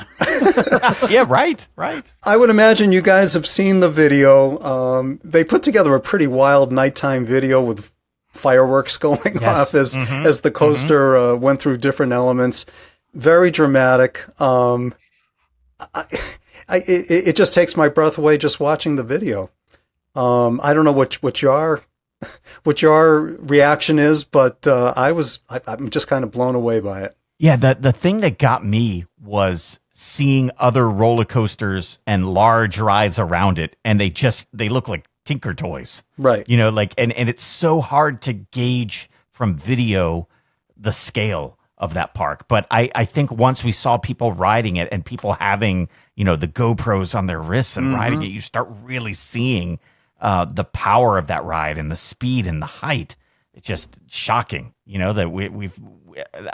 Yeah, right. I would imagine you guys have seen the video. They put together a pretty wild nighttime video with fireworks going off as the coaster went through different elements. Very dramatic. It just takes my breath away just watching the video. I don't know what your reaction is, but I'm just kind of blown away by it. Yeah, the thing that got me was seeing other roller coasters and large rides around it, and they look like Tinker Toys. Right. You know, like and it's so hard to gauge from video the scale of that park. But I think once we saw people riding it and people having, you know, the GoPros on their wrists and riding it, you start really seeing the power of that ride and the speed and the height. It's just shocking, you know, that we've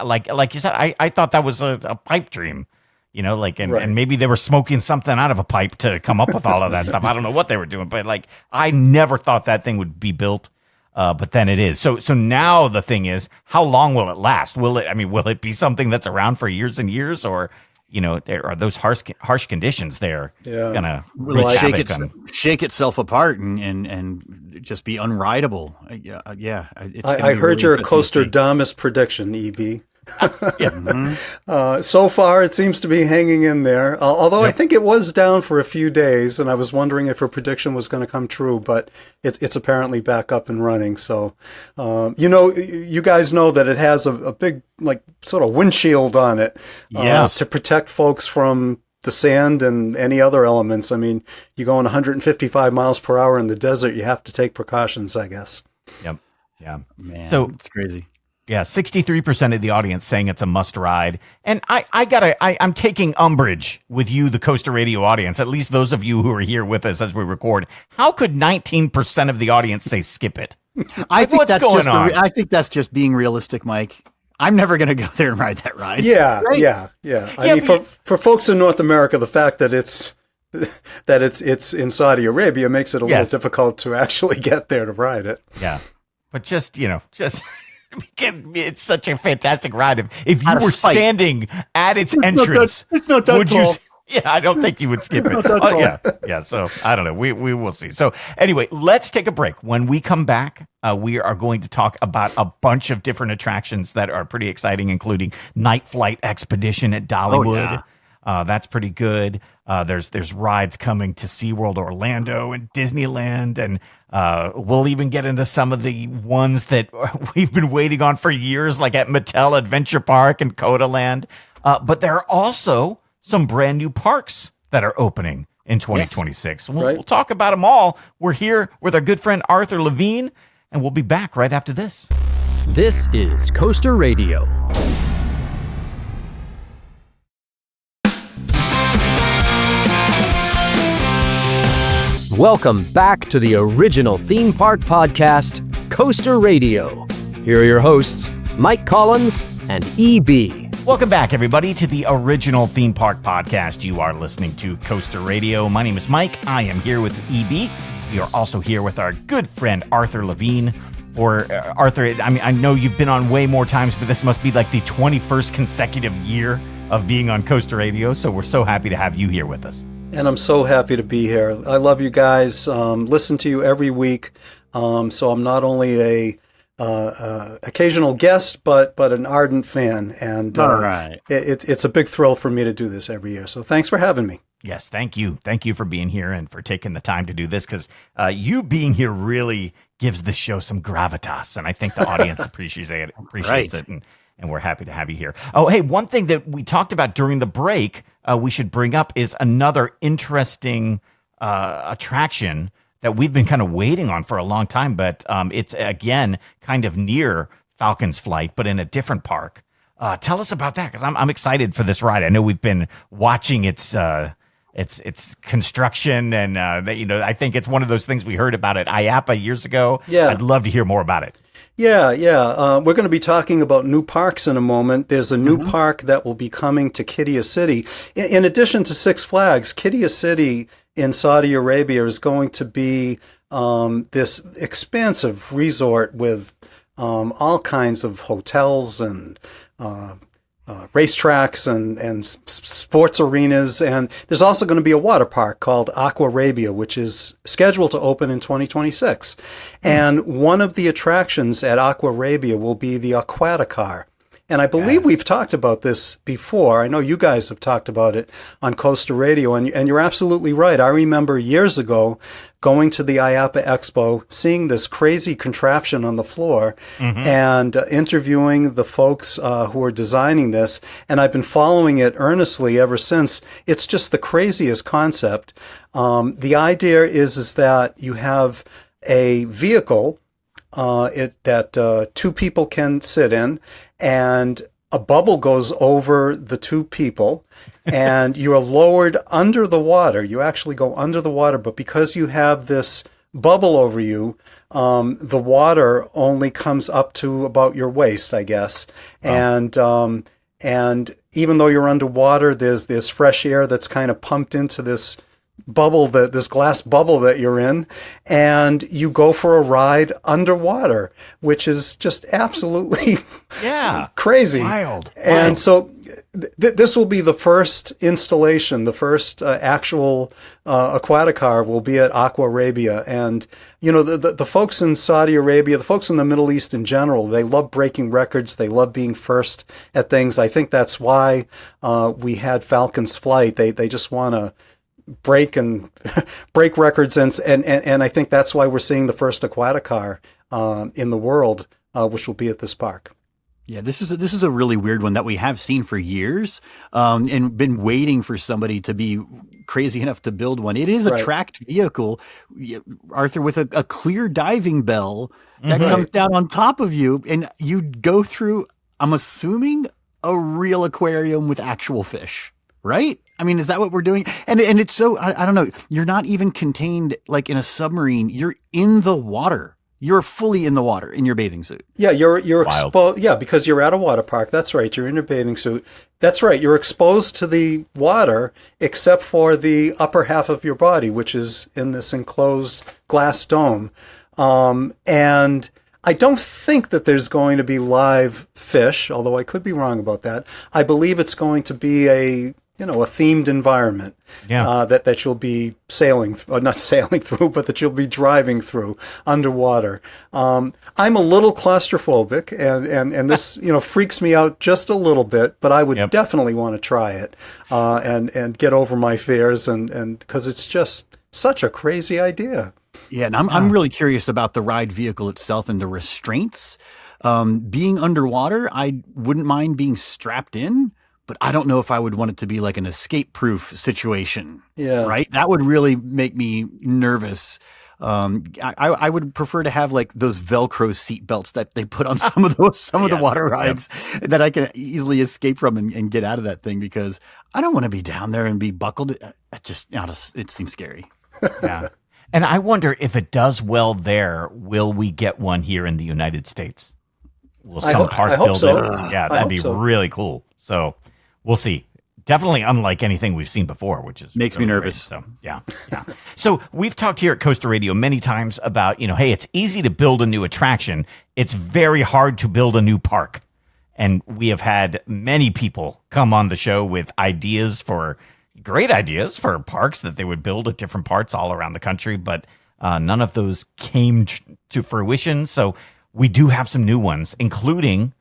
like you said, I thought that was a pipe dream, you know, like, and maybe they were smoking something out of a pipe to come up with all of that stuff. I don't know what they were doing, but like, I never thought that thing would be built. But then it is. So now the thing is, how long will it last? Will it be something that's around for years and years, or, you know, there are those harsh conditions there gonna shake itself apart and just be unrideable? I heard your Coaster-Damus prediction, EB. So far, it seems to be hanging in there. Although I think it was down for a few days, and I was wondering if her prediction was going to come true. But it's apparently back up and running. So, you know, you guys know that it has a big, like, sort of windshield on it to protect folks from the sand and any other elements. I mean, you're going 155 miles per hour in the desert. You have to take precautions, I guess. Yep. Yeah. Man, so it's crazy. Yeah, 63% of the audience saying it's a must ride. And I'm taking umbrage with you, the Coaster Radio audience, at least those of you who are here with us as we record. How could 19% of the audience say skip it? I think that's just being realistic, Mike. I'm never going to go there and ride that ride. Yeah, right? Yeah. I mean, for folks in North America, the fact that it's in Saudi Arabia makes it a little difficult to actually get there to ride it. Yeah. But just it's such a fantastic ride. If you were standing at its entrance, it's not that tall. I don't think you would skip it. Yeah. So I don't know. We will see. So anyway, let's take a break. When we come back, we are going to talk about a bunch of different attractions that are pretty exciting, including Night Flight Expedition at Dollywood. That's pretty good. There's rides coming to SeaWorld Orlando and Disneyland, and we'll even get into some of the ones that we've been waiting on for years, like at Mattel Adventure Park and Codaland. But there are also some brand new parks that are opening in 2026. Yes. We'll talk about them all. We're here with our good friend Arthur Levine, and we'll be back right after this. This is Coaster Radio. Welcome back to the original theme park podcast, Coaster Radio. Here are your hosts, Mike Collins and EB. Welcome back, everybody, to the original theme park podcast. You are listening to Coaster Radio. My name is Mike. I am here with EB. We are also here with our good friend Arthur Levine. Arthur, I mean, I know you've been on way more times, but this must be like the 21st consecutive year of being on Coaster Radio. So we're so happy to have you here with us. And I'm so happy to be here. I love you guys. Listen to you every week. So I'm not only a occasional guest, but an ardent fan. And it's a big thrill for me to do this every year. So thanks for having me. Yes, thank you. Thank you for being here and for taking the time to do this, because you being here really gives the show some gravitas, and I think the audience appreciates Right. it, and we're happy to have you here. Oh, hey, one thing that we talked about during the break, we should bring up is another interesting attraction that we've been kind of waiting on for a long time, but it's, again, kind of near Falcons Flight, but in a different park. Tell us about that, because I'm excited for this ride. I know we've been watching its construction, and I think it's one of those things we heard about at IAPA years ago. Yeah. I'd love to hear more about it. Yeah. We're going to be talking about new parks in a moment. There's a new park that will be coming to Qiddiya City. In addition to Six Flags, Qiddiya City in Saudi Arabia is going to be this expansive resort with all kinds of hotels and racetracks and sports arenas. And there's also going to be a water park called Aquarabia, which is scheduled to open in 2026. And one of the attractions at Aquarabia will be the Aquatica. And I believe we've talked about this before. I know you guys have talked about it on Coaster Radio, and you're absolutely right. I remember years ago going to the IAPA Expo, seeing this crazy contraption on the floor, and interviewing the folks who are designing this. And I've been following it earnestly ever since. It's just the craziest concept. The idea is that you have a vehicle that two people can sit in, and a bubble goes over the two people, and you are lowered under the water. You actually go under the water, but because you have this bubble over you, the water only comes up to about your waist, I guess. Wow. And even though you're underwater, there's fresh air that's kind of pumped into this bubble, this glass bubble that you're in, and you go for a ride underwater, which is just absolutely crazy. Wild. And so this will be the first installation, the first actual Aquatica will be at Aquarabia. And, the folks in Saudi Arabia, the folks in the Middle East in general, they love breaking records. They love being first at things. I think that's why we had Falcons Flight. They just want to break records, and I think that's why we're seeing the first Aquatica in the world, which will be at this park. Yeah, this is a really weird one that we have seen for years, and been waiting for somebody to be crazy enough to build one. It is a tracked vehicle, Arthur, with a clear diving bell that comes down on top of you, and you go through, I'm assuming, a real aquarium with actual fish. Right? I mean, is that what we're doing? And it's so, I don't know. You're not even contained like in a submarine. You're in the water. You're fully in the water in your bathing suit. Yeah, you're exposed. Yeah, because you're at a water park. That's right. You're in your bathing suit. That's right. You're exposed to the water except for the upper half of your body, which is in this enclosed glass dome. And I don't think that there's going to be live fish, although I could be wrong about that. I believe it's going to be a themed environment that you'll be not sailing through, but that you'll be driving through underwater. I'm a little claustrophobic, and this freaks me out just a little bit, but I would definitely want to try it and get over my fears, and because it's just such a crazy idea. Yeah, and I'm really curious about the ride vehicle itself and the restraints. Being underwater, I wouldn't mind being strapped in, but I don't know if I would want it to be like an escape-proof situation. Yeah. Right? That would really make me nervous. I would prefer to have like those Velcro seat belts that they put on some of the water rides that I can easily escape from and get out of that thing, because I don't want to be down there and be buckled. It seems scary. Yeah. And I wonder if it does well there, will we get one here in the United States? Will some park build so. it? Yeah, that'd be really cool. So we'll see. Definitely unlike anything we've seen before, which is makes me nervous. Great. So yeah. So we've talked here at Coaster Radio many times about, hey, it's easy to build a new attraction. It's very hard to build a new park. And we have had many people come on the show with great ideas for parks that they would build at different parts all around the country, but none of those came to fruition. So we do have some new ones, including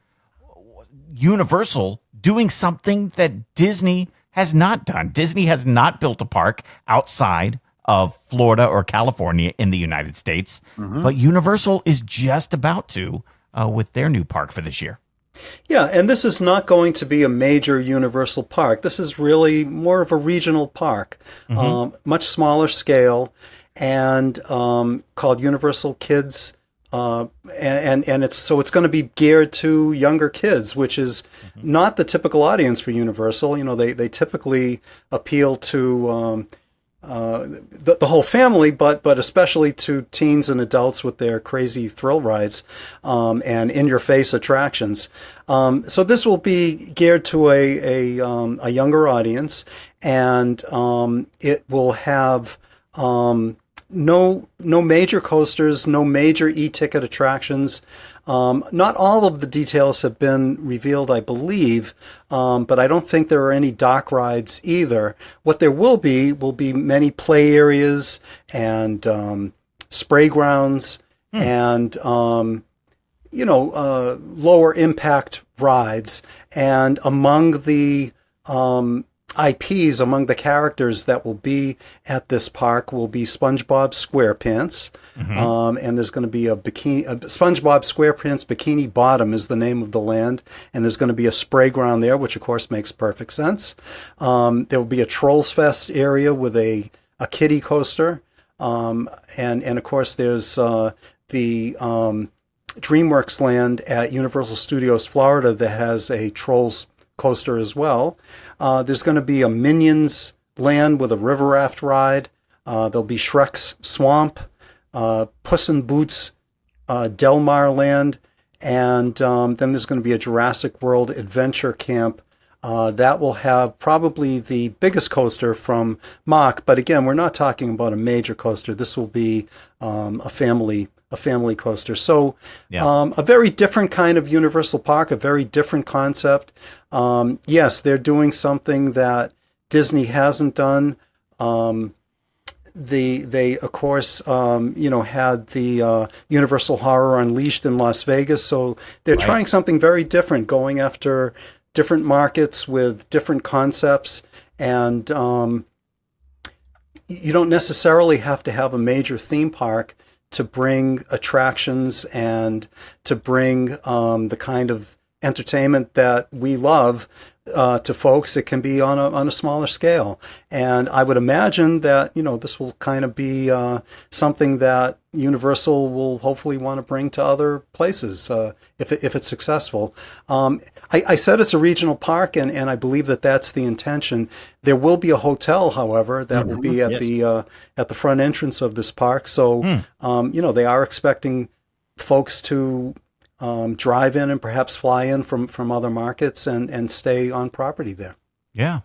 Universal doing something that Disney has not done. Disney has not built a park outside of Florida or California in the United States. But Universal is just about to with their new park for this year. Yeah, and this is not going to be a major Universal park. This is really more of a regional park, much smaller scale, and called Universal Kids. And it's going to be geared to younger kids, which is not the typical audience for Universal. You know, they typically appeal to the whole family, but especially to teens and adults with their crazy thrill rides and in-your-face attractions. So this will be geared to a younger audience, and it will have no major coasters, no major e-ticket attractions. Not all of the details have been revealed, I believe, but I don't think there are any dock rides either. What there will be many play areas and spray grounds and lower impact rides. And among the IPs, among the characters that will be at this park, will be SpongeBob SquarePants, and there's going to be a SpongeBob SquarePants Bikini Bottom is the name of the land, and there's going to be a spray ground there, which of course makes perfect sense. There will be a Trolls Fest area with a kiddie coaster, and of course there's the DreamWorks Land at Universal Studios Florida that has a Trolls coaster as well. There's going to be a Minions Land with a river raft ride. There'll be Shrek's Swamp, Puss in Boots, Del Mar Land, and then there's going to be a Jurassic World Adventure Camp that will have probably the biggest coaster from Mach. But again, we're not talking about a major coaster. This will be a family coaster. So a very different kind of Universal Park, a very different concept. Yes, they're doing something that Disney hasn't done. They of course, had the Universal Horror Unleashed in Las Vegas. So they're trying something very different, going after different markets with different concepts. And you don't necessarily have to have a major theme park to bring attractions and to bring the kind of entertainment that we love to folks. It can be on a smaller scale, and I would imagine that this will kind of be something that Universal will hopefully want to bring to other places if it's successful. I said it's a regional park, and I believe that that's the intention. There will be a hotel, however, that will be at the front entrance of this park. So they are expecting folks to drive in and perhaps fly in from other markets and stay on property there. Yeah.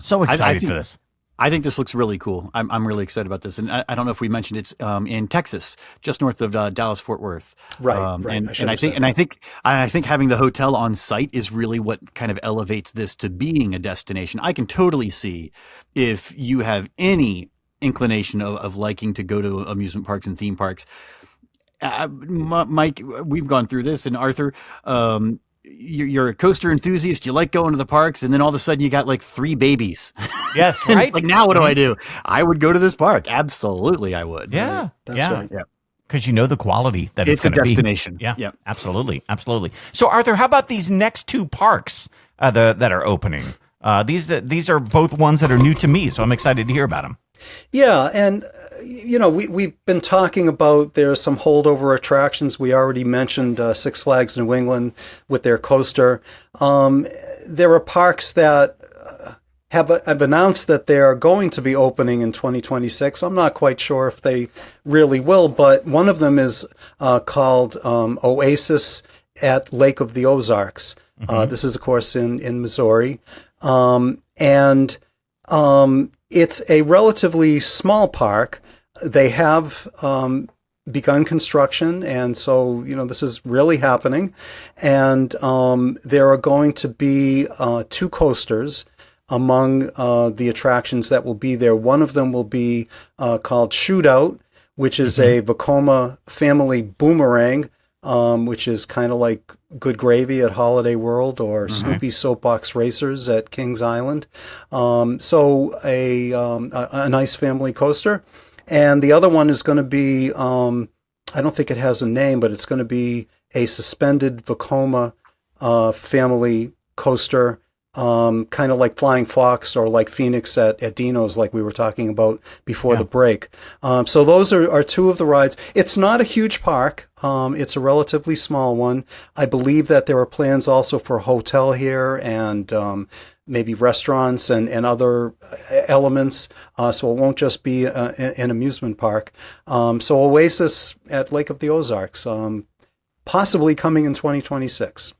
So excited for this. I think this looks really cool. I'm really excited about this, and I don't know if we mentioned it's in Texas, just north of Dallas Fort Worth. Right. I think having the hotel on site is really what kind of elevates this to being a destination. I can totally see if you have any inclination of liking to go to amusement parks and theme parks. Mike, we've gone through this, and Arthur, you're a coaster enthusiast. You like going to the parks, and then all of a sudden you got like 3 babies. Yes, right. Like, now what do I do? I would go to this park. Absolutely, I would. Yeah, that's right. Yeah, because you know the quality that it's a destination. Yeah, absolutely. So, Arthur, how about these next 2 parks that are opening? These are both ones that are new to me, so I'm excited to hear about them. Yeah, and we've been talking about there's some holdover attractions. We already mentioned Six Flags New England with their coaster. There are parks that have announced that they are going to be opening in 2026. I'm not quite sure if they really will, but one of them is called Oasis at Lake of the Ozarks. This is, of course, in Missouri. It's a relatively small park. They have begun construction, and so this is really happening. And there are going to be 2 coasters among the attractions that will be there. One of them will be called Shootout, which is a Vekoma family boomerang which is kind of like Good Gravy at Holiday World or Snoopy's Soapbox Racers at Kings Island. So a nice family coaster. And the other one is going to be, I don't think it has a name, but it's going to be a suspended Vekoma family coaster, kind of like Flying Fox or like Phoenix at Dino's, like we were talking about before the break. So those are two of the rides. It's not a huge park. It's a relatively small one. I believe that there are plans also for a hotel here and maybe restaurants and other elements. So it won't just be an amusement park. So Oasis at Lake of the Ozarks, possibly coming in 2026.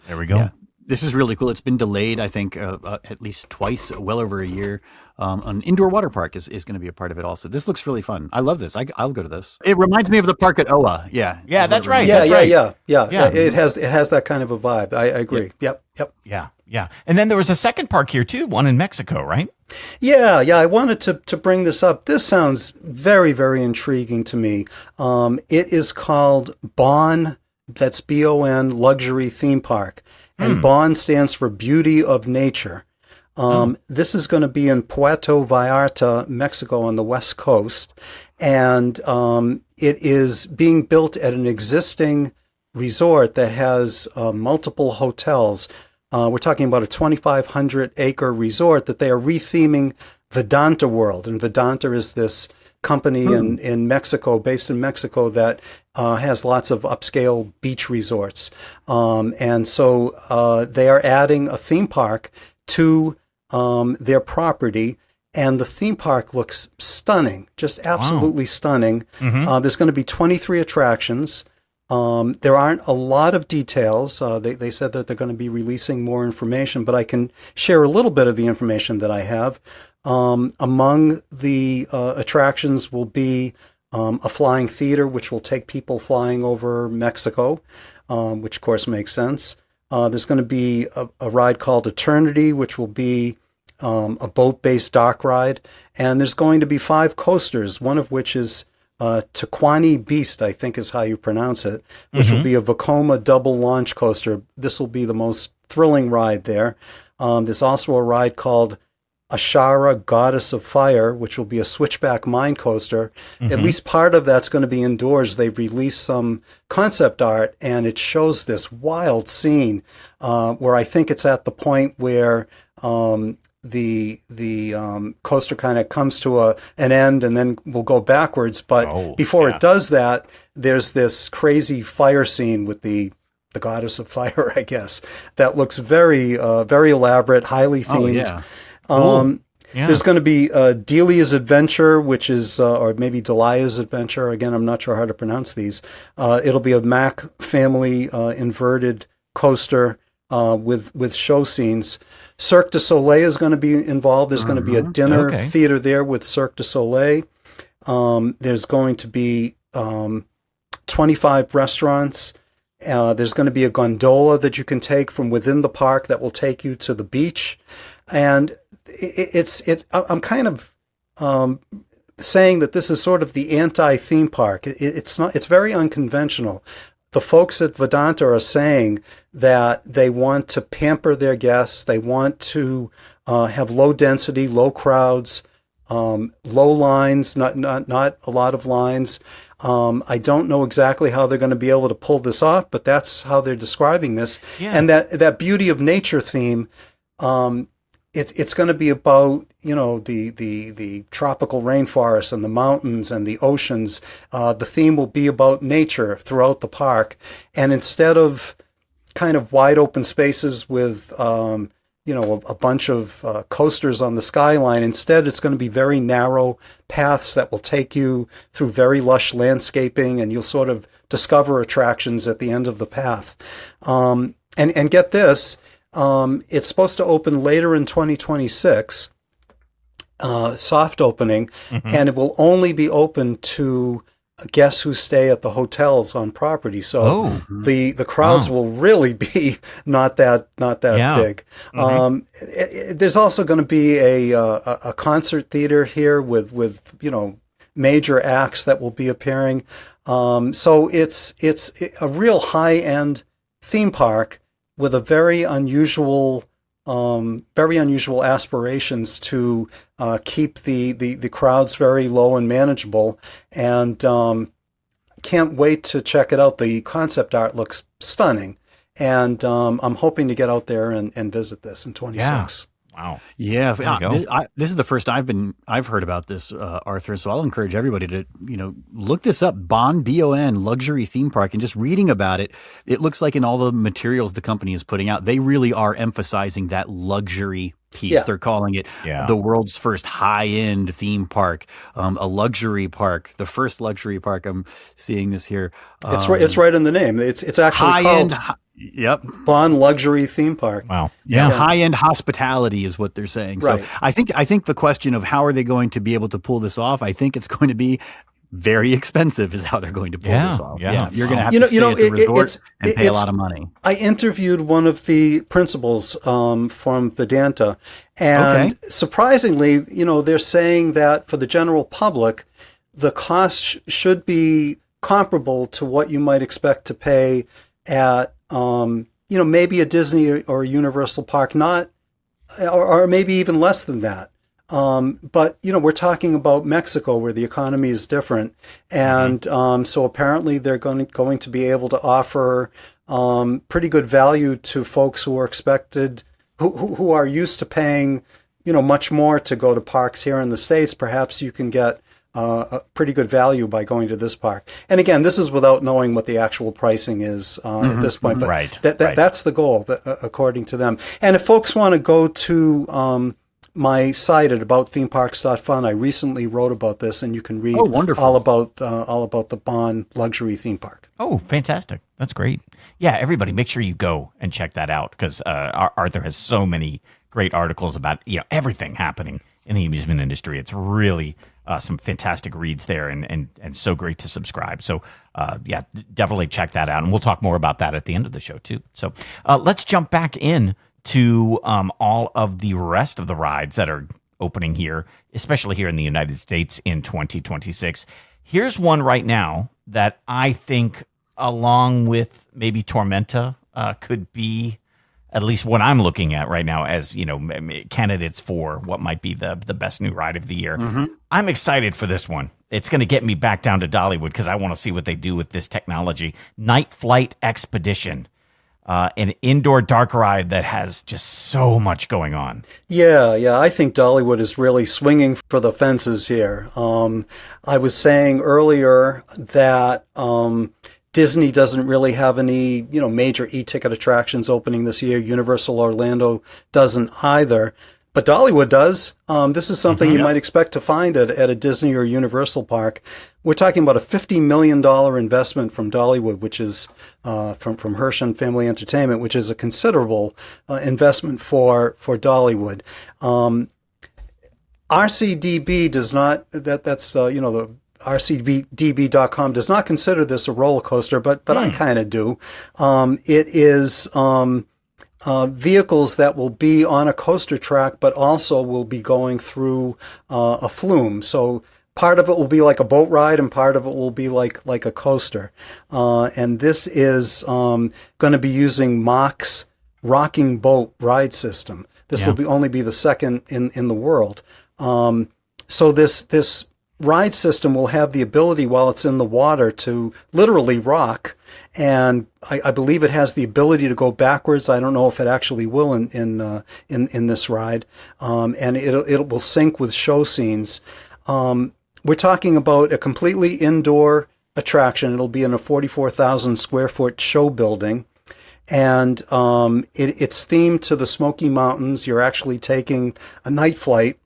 There we go. Yeah. This is really cool. It's been delayed, I think, at least twice, well over a year. An indoor water park is going to be a part of it also. This looks really fun. I love this. I'll go to this. It reminds me of the park at OA. Yeah. Yeah, that's right. Yeah, that's right. Yeah. It has that kind of a vibe. I agree. Yep. Yeah. And then there was a second park here too, one in Mexico, right? Yeah. I wanted to bring this up. This sounds very, very intriguing to me. It is called Bon, that's BON, Luxury Theme Park. And BON stands for Beauty of Nature. This is going to be in Puerto Vallarta, Mexico, on the west coast. And it is being built at an existing resort that has multiple hotels. We're talking about a 2,500-acre resort that they are retheming Vedanta World. And Vedanta is this company in Mexico, based in Mexico, that has lots of upscale beach resorts. And so they are adding a theme park to their property. And the theme park looks stunning, just absolutely stunning. There's going to be 23 attractions. There aren't a lot of details. They said that they're going to be releasing more information, but I can share a little bit of the information that I have. Among the attractions will be a flying theater, which will take people flying over Mexico, which of course makes sense. There's going to be a ride called Eternity, which will be a boat-based dock ride. And there's going to be 5 coasters, one of which is Tequani Beast, I think is how you pronounce it, which will be a Vekoma double launch coaster. This will be the most thrilling ride there. There's also a ride called Ashara, Goddess of Fire, which will be a switchback mine coaster. At least part of that's going to be indoors. They've released some concept art, and it shows this wild scene where I think it's at the point where the coaster kind of comes to an end and then will go backwards. But before it does that, there's this crazy fire scene with the Goddess of Fire, I guess, that looks very, very elaborate, highly themed. There's going to be Delia's Adventure, which is, or maybe Delia's Adventure. Again, I'm not sure how to pronounce these. It'll be a Mack family inverted coaster with show scenes. Cirque du Soleil is going to be involved. There's going to be a dinner theater there with Cirque du Soleil. There's going to be 25 restaurants. There's going to be a gondola that you can take from within the park that will take you to the beach. And I'm kind of saying that this is sort of the anti-theme park. It's very unconventional. The folks at Vedanta are saying that they want to pamper their guests. They want to have low density, low crowds, low lines, not a lot of lines. I don't know exactly how they're going to be able to pull this off, but that's how they're describing this. And that beauty of nature theme, it's going to be about, the tropical rainforests and the mountains and the oceans. The theme will be about nature throughout the park. And instead of kind of wide open spaces with, a bunch of coasters on the skyline, instead it's going to be very narrow paths that will take you through very lush landscaping, and you'll sort of discover attractions at the end of the path. And get this, it's supposed to open later in 2026, soft opening, and it will only be open to guests who stay at the hotels on property. So the crowds will really be not that big. There's also going to be a concert theater here with major acts that will be appearing. So it's a real high-end theme park with a very unusual aspirations to keep the crowds very low and manageable. And can't wait to check it out. The concept art looks stunning. And I'm hoping to get out there and visit this in 26. Wow. Yeah. This is the first I've heard about this, Arthur. So I'll encourage everybody to, look this up. BON luxury theme park, and just reading about it, it looks like in all the materials the company is putting out, they really are emphasizing that luxury piece. Yeah. They're calling it the world's first high-end theme park, a luxury park, the first luxury park. I'm seeing this here. It's right in the name. It's actually high-end. called Yep. Bon Luxury Theme Park. Wow. Yeah. High-end hospitality is what they're saying. Right. So I think the question of how are they going to be able to pull this off, I think it's going to be very expensive is how they're going to pull this off. Yeah. You're going to have to stay at the resort and pay a lot of money. I interviewed one of the principals from Vedanta, and surprisingly, they're saying that for the general public, the cost should be comparable to what you might expect to pay at maybe a Disney or a Universal park, or maybe even less than that. But we're talking about Mexico, where the economy is different, and so apparently they're going to be able to offer pretty good value to folks who are who are used to paying much more to go to parks here in the States. Perhaps you can get a pretty good value by going to this park. And again, this is without knowing what the actual pricing is at this point. But that's the goal, according to them. And if folks want to go to my site at aboutthemeparks.fun, I recently wrote about this, and you can read all about the Bon Luxury Theme Park. Oh, fantastic. That's great. Yeah, everybody, make sure you go and check that out, because Arthur has so many great articles about everything happening in the amusement industry. It's really some fantastic reads there, and so great to subscribe. So definitely check that out, and we'll talk more about that at the end of the show too. So let's jump back in to all of the rest of the rides that are opening here, especially here in the United States in 2026. Here's one right now that I think, along with maybe Tormenta, could be at least what I'm looking at right now as, candidates for what might be the best new ride of the year. Mm-hmm. I'm excited for this one. It's going to get me back down to Dollywood because I want to see what they do with this technology. Night Flight Expedition, an indoor dark ride that has just so much going on. Yeah. I think Dollywood is really swinging for the fences here. I was saying earlier that Disney doesn't really have any, major e-ticket attractions opening this year. Universal Orlando doesn't either, but Dollywood does. This is something you might expect to find at a Disney or Universal park. We're talking about a $50 million investment from Dollywood, which is from Hirsch and Family Entertainment, which is a considerable investment for Dollywood. RCDB does not. That's the RCDB.com does not consider this a roller coaster, but I kind of do. It is vehicles that will be on a coaster track, but also will be going through a flume. So part of it will be like a boat ride, and part of it will be like a coaster. And this is going to be using Mach's rocking boat ride system. This will only be the second in the world. So this ride system will have the ability, while it's in the water, to literally rock, and I believe it has the ability to go backwards. I don't know if it actually will in this ride, and it will sync with show scenes. We're talking about a completely indoor attraction. It'll be in a 44,000 square foot show building, and it's themed to the Smoky Mountains. You're actually taking a night flight.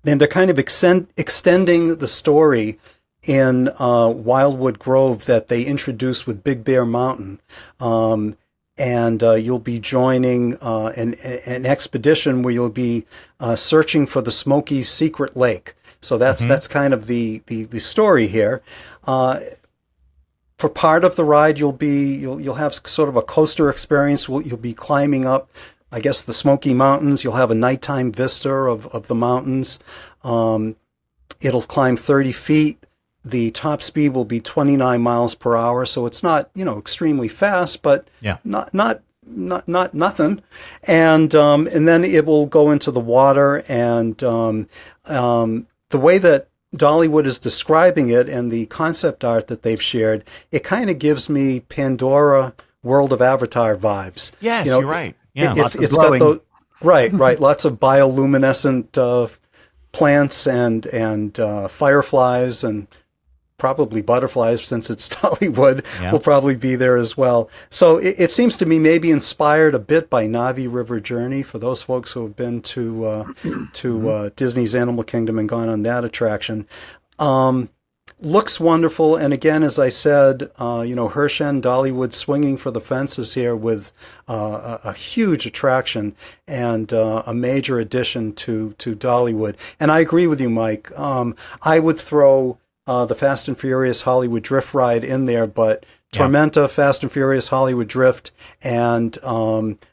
And they're kind of extending the story in Wildwood Grove that they introduced with Big Bear Mountain. And you'll be joining an expedition where you'll be searching for the Smokies' secret lake. So that's kind of the story here. For part of the ride, you'll have sort of a coaster experience. You'll be climbing up, I guess, the Smoky Mountains. You'll have a nighttime vista of the mountains. It'll climb 30 feet. The top speed will be 29 miles per hour, so it's not, extremely fast, but not nothing. And then it will go into the water, and the way that Dollywood is describing it and the concept art that they've shared, it kind of gives me Pandora World of Avatar vibes. Yes, you're right. Yeah, it's got those, right, lots of bioluminescent plants and fireflies and probably butterflies, since it's Dollywood, will probably be there as well. So it seems to me maybe inspired a bit by Navi River Journey for those folks who have been to Disney's Animal Kingdom and gone on that attraction. Looks wonderful. And again, as I said, Hershen, Dollywood swinging for the fences here with a huge attraction and a major addition to Dollywood. And I agree with you, Mike. I would throw the Fast and Furious Hollywood Drift ride in there, but Tormenta, Fast and Furious Hollywood Drift, and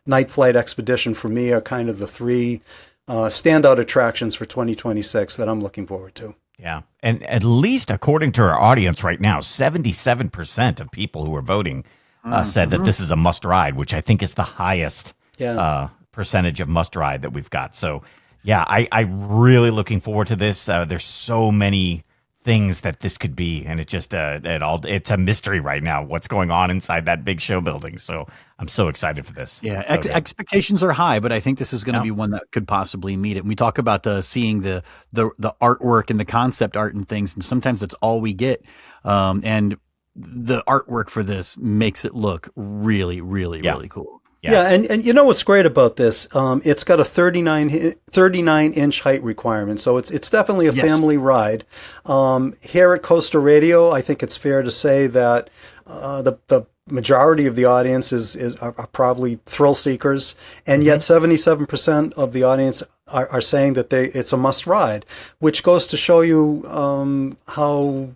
Night Flight Expedition for me are kind of the three standout attractions for 2026 that I'm looking forward to. Yeah. And at least according to our audience right now, 77% of people who are voting said that this is a must ride, which I think is the highest percentage of must ride that we've got. So, I'm really looking forward to this. There's so many things that this could be, and it's a mystery right now what's going on inside that big show building. So I'm so excited for this. Expectations are high, but I think this is going to be one that could possibly meet it. And we talk about seeing the artwork and the concept art and things, and sometimes that's all we get, and the artwork for this makes it look really, really, really cool. Yeah, and you know what's great about this? It's got a 39-inch height requirement, so it's definitely a family ride. Here at Coaster Radio, I think it's fair to say that the majority of the audience are probably thrill seekers, and yet 77% of the audience are saying that it's a must ride, which goes to show you how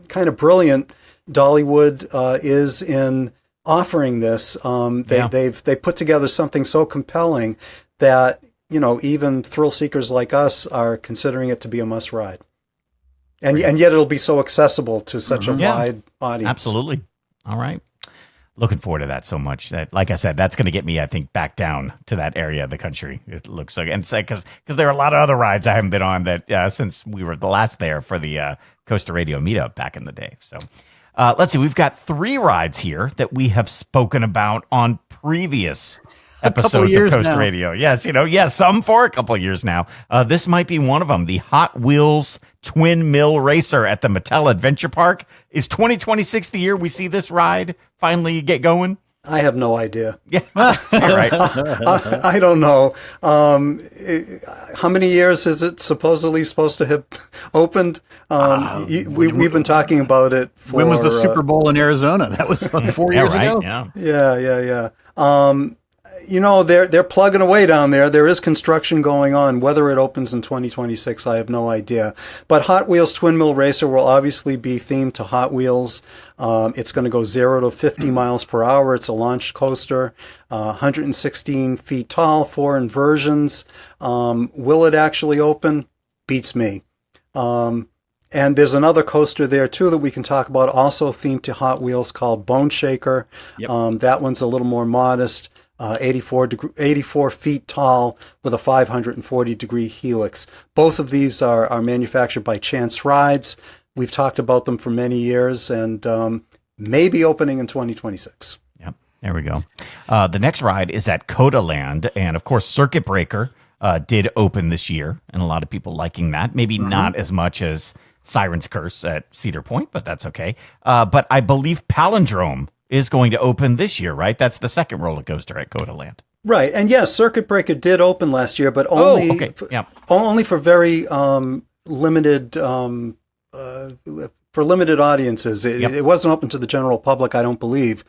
kind of brilliant Dollywood is in offering this. They put together something so compelling that even thrill seekers like us are considering it to be a must ride, and yet it'll be so accessible to such a wide audience. Absolutely. All right, looking forward to that so much. That, like I said, that's going to get me, I think, back down to that area of the country. It looks so, and because there are a lot of other rides I haven't been on that since we were the last there for the Coaster Radio meetup back in the day. So. Let's see. We've got 3 rides here that we have spoken about on previous episodes of Coaster Radio. Yes, some for a couple of years now. This might be one of them. The Hot Wheels Twin Mill Racer at the Mattel Adventure Park. Is 2026 the year we see this ride finally get going? I have no idea. Yeah. All right. I don't know. How many years is it supposedly supposed to have opened? We've been talking about it for... When was the Super Bowl in Arizona? That was 4 years ago? Yeah. They're plugging away down there. There is construction going on. Whether it opens in 2026, I have no idea. But Hot Wheels Twin Mill Racer will obviously be themed to Hot Wheels. It's going to go 0 to 50 miles per hour. It's a launched coaster, 116 feet tall, 4 inversions. Will it actually open? Beats me. And there's another coaster there, too, that we can talk about, also themed to Hot Wheels, called Bone Shaker. Yep. That one's a little more modest. 84 feet tall with a 540-degree helix. Both of these are manufactured by Chance Rides. We've talked about them for many years, and maybe opening in 2026. Yep, there we go. The next ride is at LEGOLAND, and of course, Circuit Breaker did open this year, and a lot of people liking that. Maybe not as much as Siren's Curse at Cedar Point, but that's okay. But I believe Palindrome is going to open this year, right? That's the second roller coaster at LEGOLAND. Right. And yes, Circuit Breaker did open last year, but only only for very limited for limited audiences. It wasn't open to the general public, I don't believe.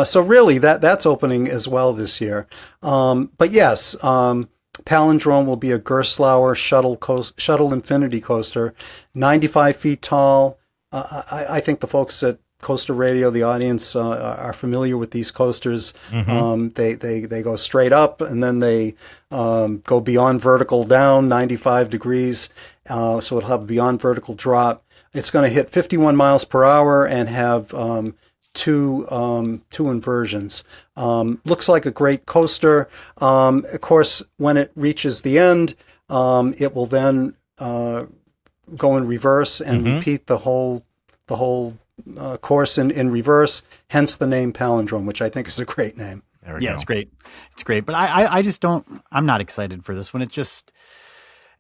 So really that's opening as well this year. But yes, Palindrome will be a Gerstlauer shuttle infinity coaster, 95 feet tall. I think the folks at Coaster Radio, the audience, are familiar with these coasters. They go straight up, and then they go beyond vertical down 95 degrees. So it'll have a beyond vertical drop. It's going to hit 51 miles per hour and have two inversions. Looks like a great coaster. Of course, when it reaches the end, it will then go in reverse and repeat the whole course in reverse. Hence the name Palindrome, which I think is a great name. Yeah, it's great. It's great. But I just I'm not excited for this one.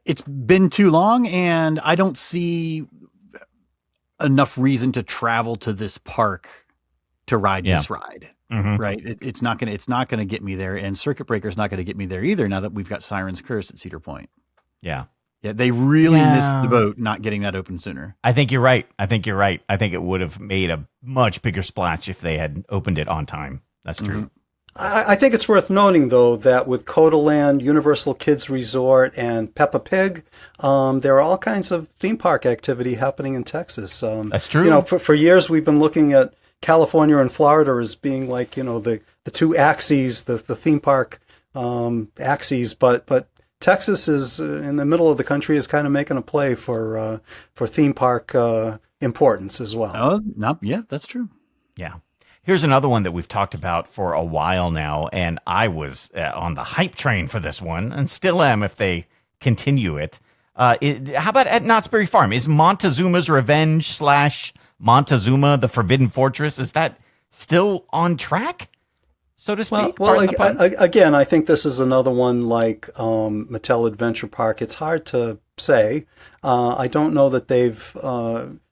It's been too long, and I don't see enough reason to travel to this park to ride this ride. Right. It's not going to get me there, and Circuit Breaker's not going to get me there either. Now that we've got Siren's Curse at Cedar Point. Yeah. Yeah. They really missed the boat not getting that open sooner. I think you're right. I think it would have made a much bigger splash if they had opened it on time. That's true. I think it's worth noting, though, that with Codaland, Universal Kids Resort, and Peppa Pig, there are all kinds of theme park activity happening in Texas. That's true. You know, for years we've been looking at California and Florida as being like, you know, the two axes, the theme park axes, but Texas is in the middle of the country, is kind of making a play for theme park importance as well. Oh, no, yeah, that's true. Yeah. Here's another one that we've talked about for a while now, and I was on the hype train for this one, and still am if they continue it. How about at Knott's Berry Farm? Is Montezuma's Revenge / Montezuma, the Forbidden Fortress, is that still on track, so to speak? Well, again, I think this is another one like Mattel Adventure Park. It's hard to say. I don't know that they've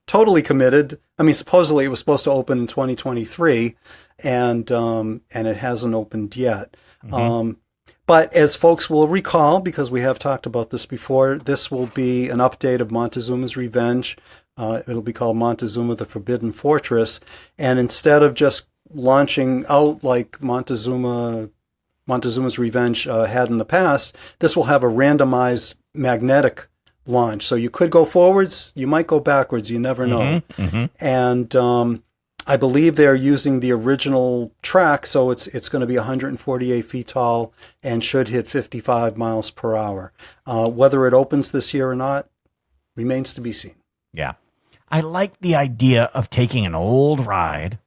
totally committed. I mean, supposedly it was supposed to open in 2023, and it hasn't opened yet. But as folks will recall, because we have talked about this before, this will be an update of Montezuma's Revenge. It'll be called Montezuma, the Forbidden Fortress. And instead of just launching out like Montezuma's Revenge had in the past, this will have a randomized magnetic launch. So you could go forwards, you might go backwards, you never know. And I believe they're using the original track, so it's going to be 148 feet tall and should hit 55 miles per hour. Whether it opens this year or not remains to be seen. Yeah. I like the idea of taking an old ride,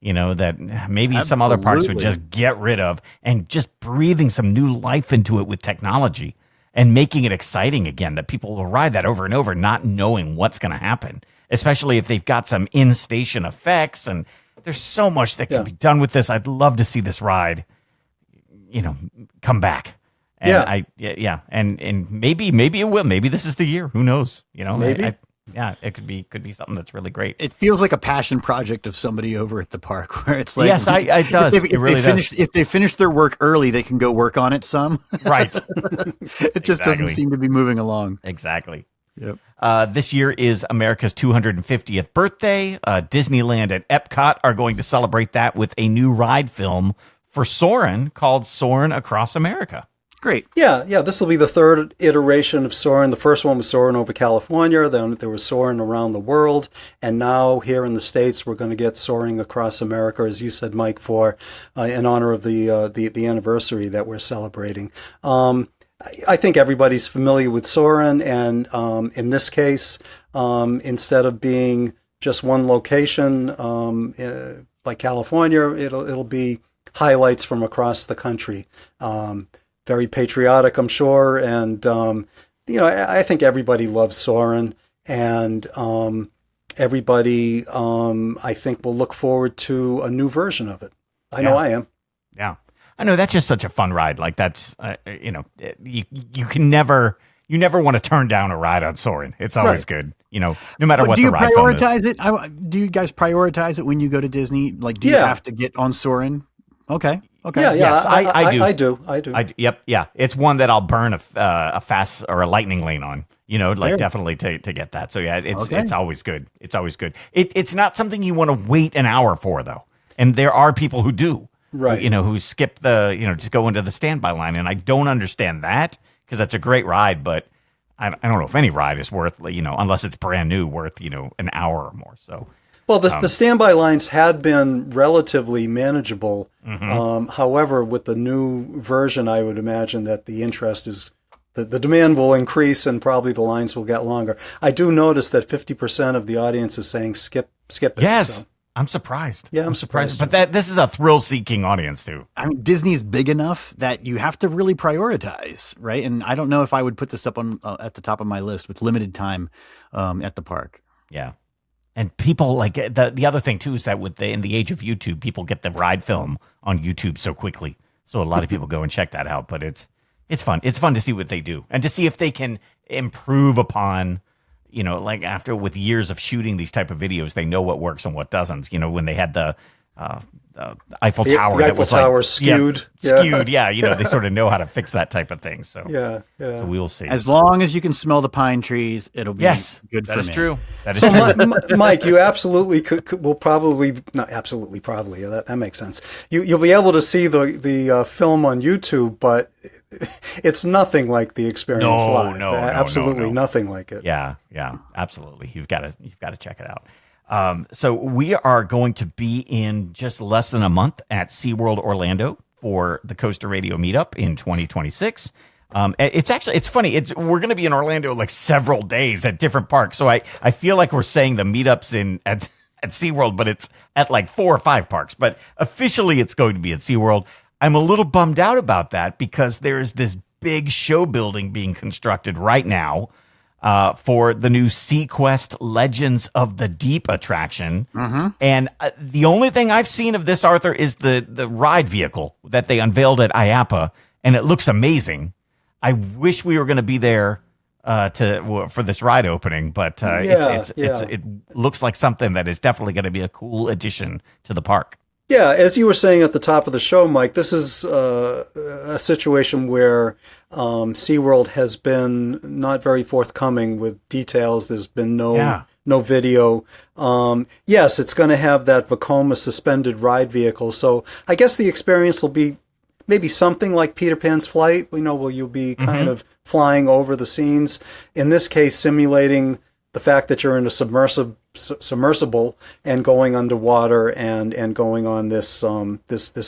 you know, that maybe some other parks would just get rid of, and just breathing some new life into it with technology and making it exciting again, that people will ride that over and over, not knowing what's going to happen, especially if they've got some in-station effects. And there's so much that can be done with this. I'd love to see this ride, you know, come back. And and maybe it will. Maybe this is the year. Who knows? You know, maybe. It could be something that's really great. It feels like a passion project of somebody over at the park, where it's like, yes, it does. It really does. If they finish their work early, they can go work on it some. Right. It just doesn't seem to be moving along. Exactly. Yep. This year is America's 250th birthday. Disneyland and Epcot are going to celebrate that with a new ride film for Soarin' called Soarin' Across America. Great. Yeah. This will be the third iteration of Soarin'. The first one was Soarin' over California. Then there was Soarin' around the world. And now here in the States, we're going to get Soaring Across America, as you said, Mike, for in honor of the anniversary that we're celebrating. I think everybody's familiar with Soarin', and in this case, instead of being just one location like California, it'll be highlights from across the country. Very patriotic, I'm sure, and I think everybody loves Soarin', and everybody, I think, will look forward to a new version of it. I know I am. Yeah, I know, that's just such a fun ride. Like, that's you never want to turn down a ride on Soarin'. It's always good, no matter what the ride film is. Do you guys prioritize it when you go to Disney? Like, do you have to get on Soarin'? Okay. Yeah. Yes, I do. I do. Yep. Yeah. It's one that I'll burn a fast or a lightning lane on, definitely to get that. So yeah, it's always good. It's always good. It's not something you want to wait an hour for, though. And there are people who do, right? Who skip just go into the standby line. And I don't understand that, because that's a great ride, but I don't know if any ride is worth, unless it's brand new, worth, an hour or more. So. Well, the standby lines had been relatively manageable. However, with the new version, I would imagine that the interest is the demand will increase and probably the lines will get longer. I do notice that 50% of the audience is saying skip it. Yes. So. I'm surprised. Yeah, I'm surprised. But this is a thrill-seeking audience, too. I mean, Disney's big enough that you have to really prioritize, right? And I don't know if I would put this up on at the top of my list with limited time at the park. Yeah. And people like the other thing, too, is that in the age of YouTube, people get the ride film on YouTube so quickly. So a lot of people go and check that out. But it's fun. It's fun to see what they do and to see if they can improve upon, like after with years of shooting these type of videos, they know what works and what doesn't. When they had the Eiffel Tower, the Eiffel Tower skewed. Skewed, yeah. They sort of know how to fix that type of thing. So yeah. So we'll see. As long as you can smell the pine trees, it'll be good for me. That is true. So, Mike, you absolutely will probably not absolutely probably that makes sense. You'll be able to see the film on YouTube, but it's nothing like the experience live. No, absolutely nothing like it. Yeah, absolutely. You've got to check it out. So we are going to be in just less than a month at SeaWorld Orlando for the Coaster Radio meetup in 2026. It's funny. We're going to be in Orlando like several days at different parks. So I feel like we're saying the meetups at SeaWorld, but it's at like 4 or 5 parks. But officially it's going to be at SeaWorld. I'm a little bummed out about that because there is this big show building being constructed right now for the new SeaQuest Legends of the Deep attraction. Mm-hmm. And the only thing I've seen of this, Arthur, is the ride vehicle that they unveiled at IAAPA, and it looks amazing. I wish we were going to be there for this ride opening, but it looks like something that is definitely going to be a cool addition to the park. Yeah, as you were saying at the top of the show, Mike, this is a situation where SeaWorld has been not very forthcoming with details. There's been no video. Yes, it's going to have that Vekoma suspended ride vehicle. So I guess the experience will be maybe something like Peter Pan's Flight. Where you'll be kind of flying over the scenes. In this case, simulating the fact that you're in a submersible and going underwater and going on this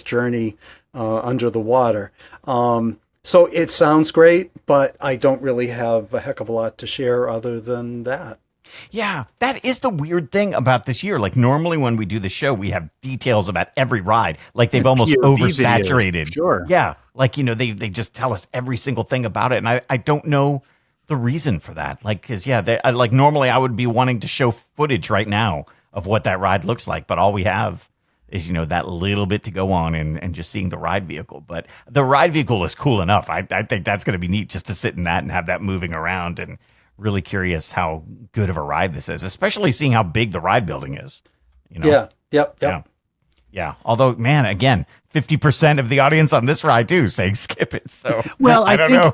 journey under the water. So it sounds great, but I don't really have a heck of a lot to share other than that. Yeah, that is the weird thing about this year. Like normally when we do the show, we have details about every ride. Like they've almost oversaturated. Videos, sure. Yeah, like they just tell us every single thing about it, and I don't know the reason for that. Like, because normally I would be wanting to show footage right now of what that ride looks like, but all we have is that little bit to go on and just seeing the ride vehicle. But the ride vehicle is cool enough. I think that's going to be neat just to sit in that and have that moving around, and really curious how good of a ride this is, especially seeing how big the ride building is. Yeah. Yep. Yeah. Although, man, again, 50% of the audience on this ride too saying skip it. So, well, I don't know.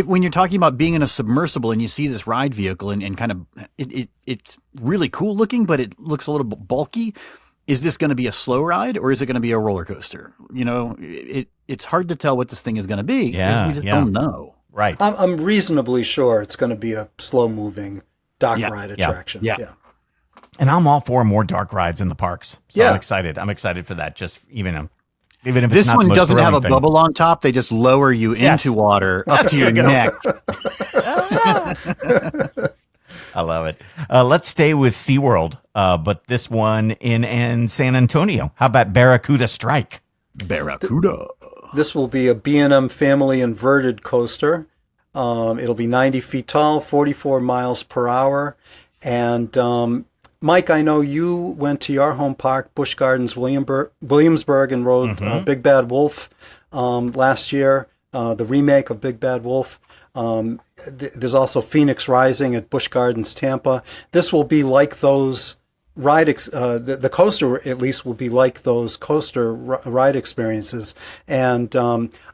When you're talking about being in a submersible and you see this ride vehicle and kind of it's really cool looking, but it looks a little bulky. Is this going to be a slow ride or is it going to be a roller coaster? It's hard to tell what this thing is going to be. Yeah, we just don't know. Right. I'm reasonably sure it's going to be a slow moving dark ride attraction. Yeah. And I'm all for more dark rides in the parks. So yeah. I'm excited for that. Just even if it's this not one the most doesn't have a thrilling thing. bubble on top. They just lower you into water up to your neck. I love it. Let's stay with SeaWorld, but this one in San Antonio. How about Barracuda Strike? Barracuda. This will be a B&M family inverted coaster. It'll be 90 feet tall, 44 miles per hour. And Mike, I know you went to your home park, Busch Gardens, Williamsburg, and rode Big Bad Wolf last year, the remake of Big Bad Wolf. There's also Phoenix Rising at Busch Gardens, Tampa. This will be like those the coaster at least will be like those coaster ride experiences. And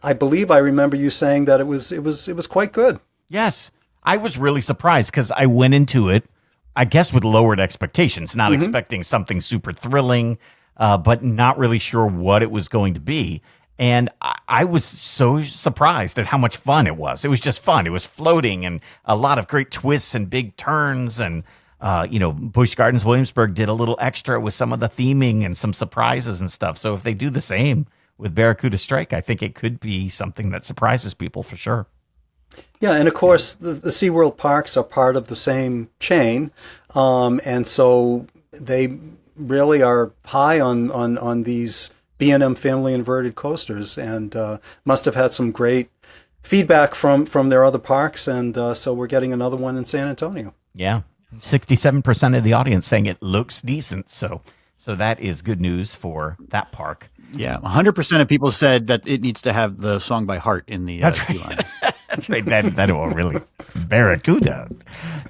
I believe I remember you saying that it was quite good. Yes, I was really surprised because I went into it, I guess, with lowered expectations, not expecting something super thrilling, but not really sure what it was going to be. And I was so surprised at how much fun it was. It was just fun. It was floating and a lot of great twists and big turns. And, Busch Gardens Williamsburg did a little extra with some of the theming and some surprises and stuff. So if they do the same with Barracuda Strike, I think it could be something that surprises people for sure. Yeah, and of course, the SeaWorld parks are part of the same chain, and so they really are high on these B&M family inverted coasters, and must have had some great feedback from their other parks, and so we're getting another one in San Antonio. Yeah, 67% of the audience saying it looks decent, so that is good news for that park. Yeah, 100% of people said that it needs to have the song by heart in the queue line. That's right. That will really Barracuda.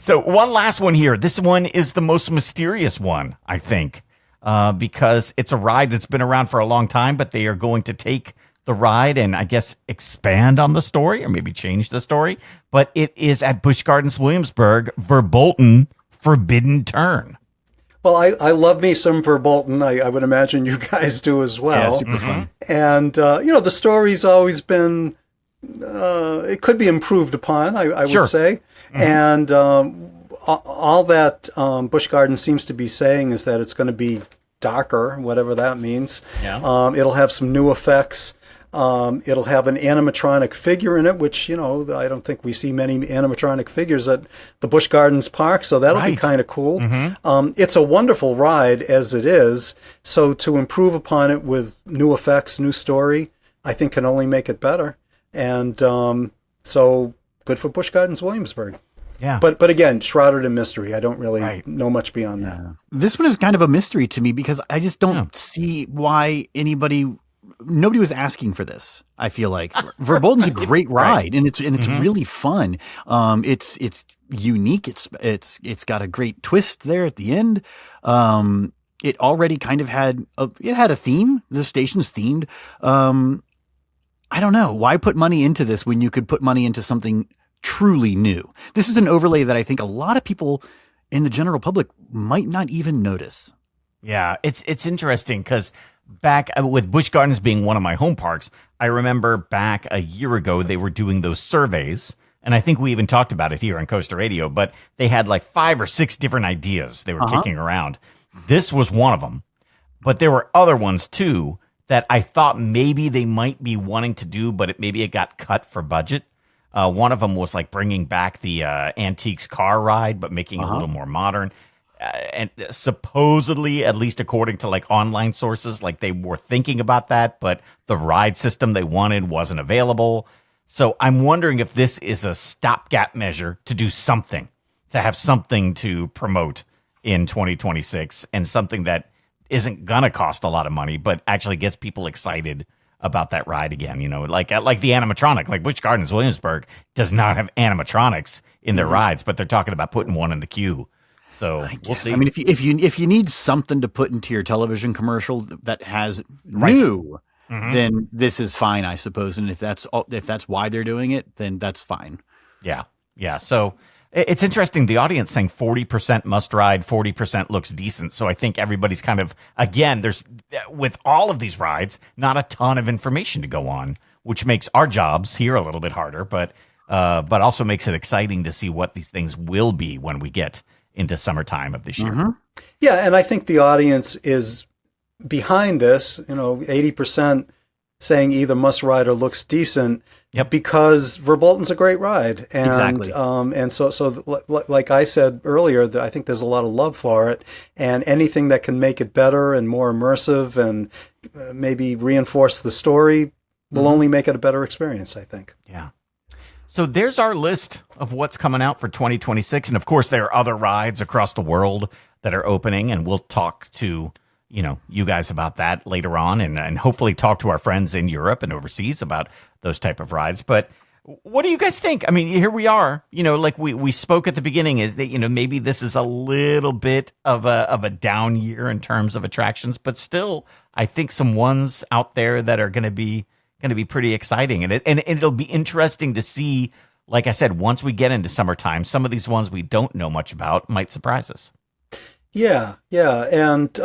So one last one here. This one is the most mysterious one, I think, because it's a ride that's been around for a long time, but they are going to take the ride and I guess expand on the story or maybe change the story. But it is at Busch Gardens, Williamsburg, Verbolten Forbidden Turn. Well, I love me some Verbolten. I would imagine you guys do as well. Yeah, super fun. And, the story's always been, it could be improved upon, I Sure. would say. And all that Busch Gardens seems to be saying is that it's going to be darker, whatever that means. Yeah. It'll have some new effects. It'll have an animatronic figure in it, which, I don't think we see many animatronic figures at the Busch Gardens Park, so that'll be kind of cool. It's a wonderful ride as it is, so to improve upon it with new effects, new story, I think can only make it better. And so good for Busch Gardens Williamsburg. Yeah. But again, shrouded in mystery. I don't really know much beyond that. This one is kind of a mystery to me because I just don't see why nobody was asking for this. I feel like Verbolten's a great ride and it's really fun. It's unique. It's got a great twist there at the end. It already kind of had a theme. The station's themed. I don't know why put money into this when you could put money into something truly new. This is an overlay that I think a lot of people in the general public might not even notice. Yeah, it's interesting because back with Busch Gardens being one of my home parks, I remember back a year ago they were doing those surveys, and I think we even talked about it here on Coaster Radio, but they had like 5 or 6 different ideas they were kicking around. This was one of them, but there were other ones too that I thought maybe they might be wanting to do, but maybe it got cut for budget. One of them was like bringing back the Antiques car ride, but making it a little more modern. And supposedly, at least according to like online sources, like they were thinking about that, but the ride system they wanted wasn't available. So I'm wondering if this is a stopgap measure to do something, to have something to promote in 2026 and something that isn't gonna cost a lot of money, but actually gets people excited about that ride again. Like the animatronic, like Busch Gardens Williamsburg does not have animatronics in their rides, but they're talking about putting one in the queue. So we'll see. I mean, if you need something to put into your television commercial that has new, then this is fine, I suppose. And if that's why they're doing it, then that's fine. Yeah. So it's interesting. The audience saying 40% must ride, 40% looks decent. So I think everybody's kind of, again, there's with all of these rides, not a ton of information to go on, which makes our jobs here a little bit harder, but also makes it exciting to see what these things will be when we get into summertime of this year. Yeah, and I think the audience is behind this, 80% saying either must ride or looks decent because Verbolten's a great ride. And, exactly. And so like I said earlier, I think there's a lot of love for it, and anything that can make it better and more immersive and maybe reinforce the story will only make it a better experience, I think. Yeah. So there's our list of what's coming out for 2026. And of course, there are other rides across the world that are opening, and we'll talk to, you guys about that later on and hopefully talk to our friends in Europe and overseas about those type of rides. But what do you guys think? I mean, here we are, like we spoke at the beginning is that, maybe this is a little bit of a down year in terms of attractions, but still, I think some ones out there that are going to be pretty exciting. And it'll be interesting to see, like I said, once we get into summertime, some of these ones we don't know much about might surprise us. Yeah. And,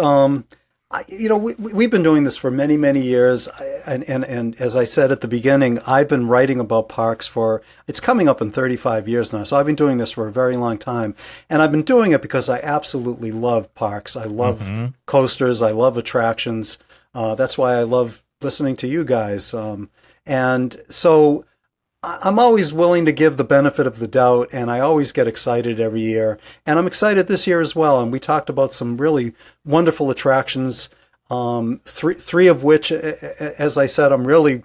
we've been doing this for many, many years. And as I said at the beginning, I've been writing about parks it's coming up in 35 years now. So I've been doing this for a very long time. And I've been doing it because I absolutely love parks. I love coasters. I love attractions. That's why I love listening to you guys. And so I'm always willing to give the benefit of the doubt, and I always get excited every year. And I'm excited this year as well. And we talked about some really wonderful attractions, three of which, as I said, I'm really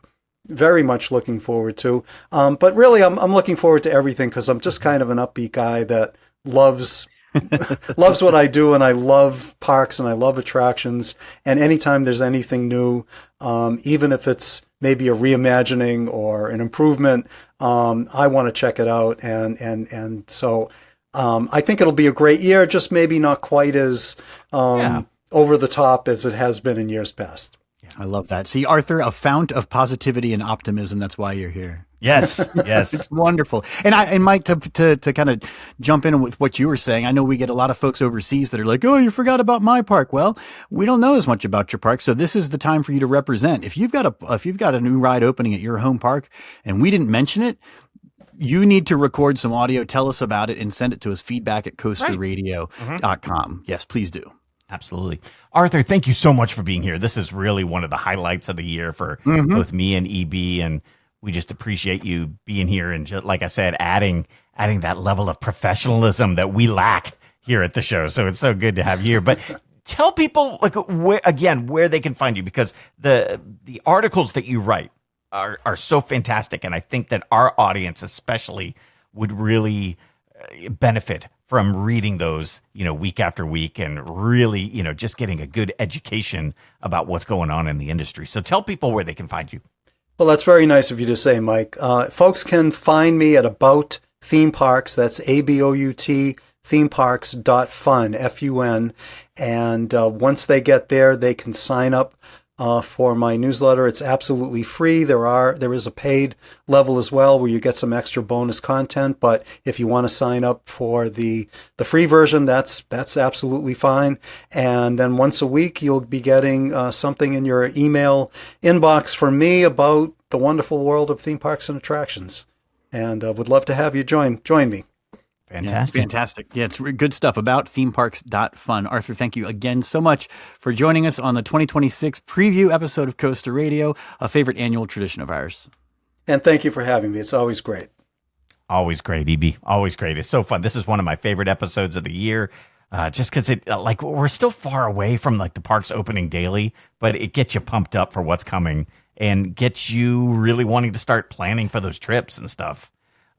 very much looking forward to. But really, I'm looking forward to everything because I'm just kind of an upbeat guy that loves what I do, and I love parks and I love attractions. And anytime there's anything new, even if it's maybe a reimagining or an improvement, I want to check it out. And so I think it'll be a great year, just maybe not quite as over the top as it has been in years past. I love that. See, Arthur, a fount of positivity and optimism. That's why you're here. Yes, yes. It's wonderful. And Mike, to kind of jump in with what you were saying, I know we get a lot of folks overseas that are like, oh, you forgot about my park. Well, we don't know as much about your park, so this is the time for you to represent. If you've got a new ride opening at your home park and we didn't mention it, you need to record some audio, tell us about it, and send it to us, feedback at coasterradio.com. Yes, please do. Absolutely. Arthur, thank you so much for being here. This is really one of the highlights of the year for both me and EB, and we just appreciate you being here and, just, like I said, adding that level of professionalism that we lack here at the show. So it's so good to have you here. But tell people, like, where they can find you, because the articles that you write are so fantastic, and I think that our audience especially would really benefit from reading those, week after week, and really, just getting a good education about what's going on in the industry. So tell people where they can find you. Well, that's very nice of you to say, Mike. Folks can find me at About Theme Parks. That's ABOUT themeparks.fun, F-U-N. And once they get there, they can sign up for my newsletter. It's absolutely free. There is a paid level as well where you get some extra bonus content. But if you want to sign up for the free version, that's absolutely fine. And then once a week, you'll be getting something in your email inbox from me about the wonderful world of theme parks and attractions. And would love to have you join me. Fantastic. Yeah, fantastic. Yeah, it's good stuff. About themeparks.fun. Arthur, thank you again so much for joining us on the 2026 preview episode of Coaster Radio, a favorite annual tradition of ours. And thank you for having me. It's always great. Always great, EB. Always great. It's so fun. This is one of my favorite episodes of the year, just because we're still far away from the parks opening daily, but it gets you pumped up for what's coming and gets you really wanting to start planning for those trips and stuff.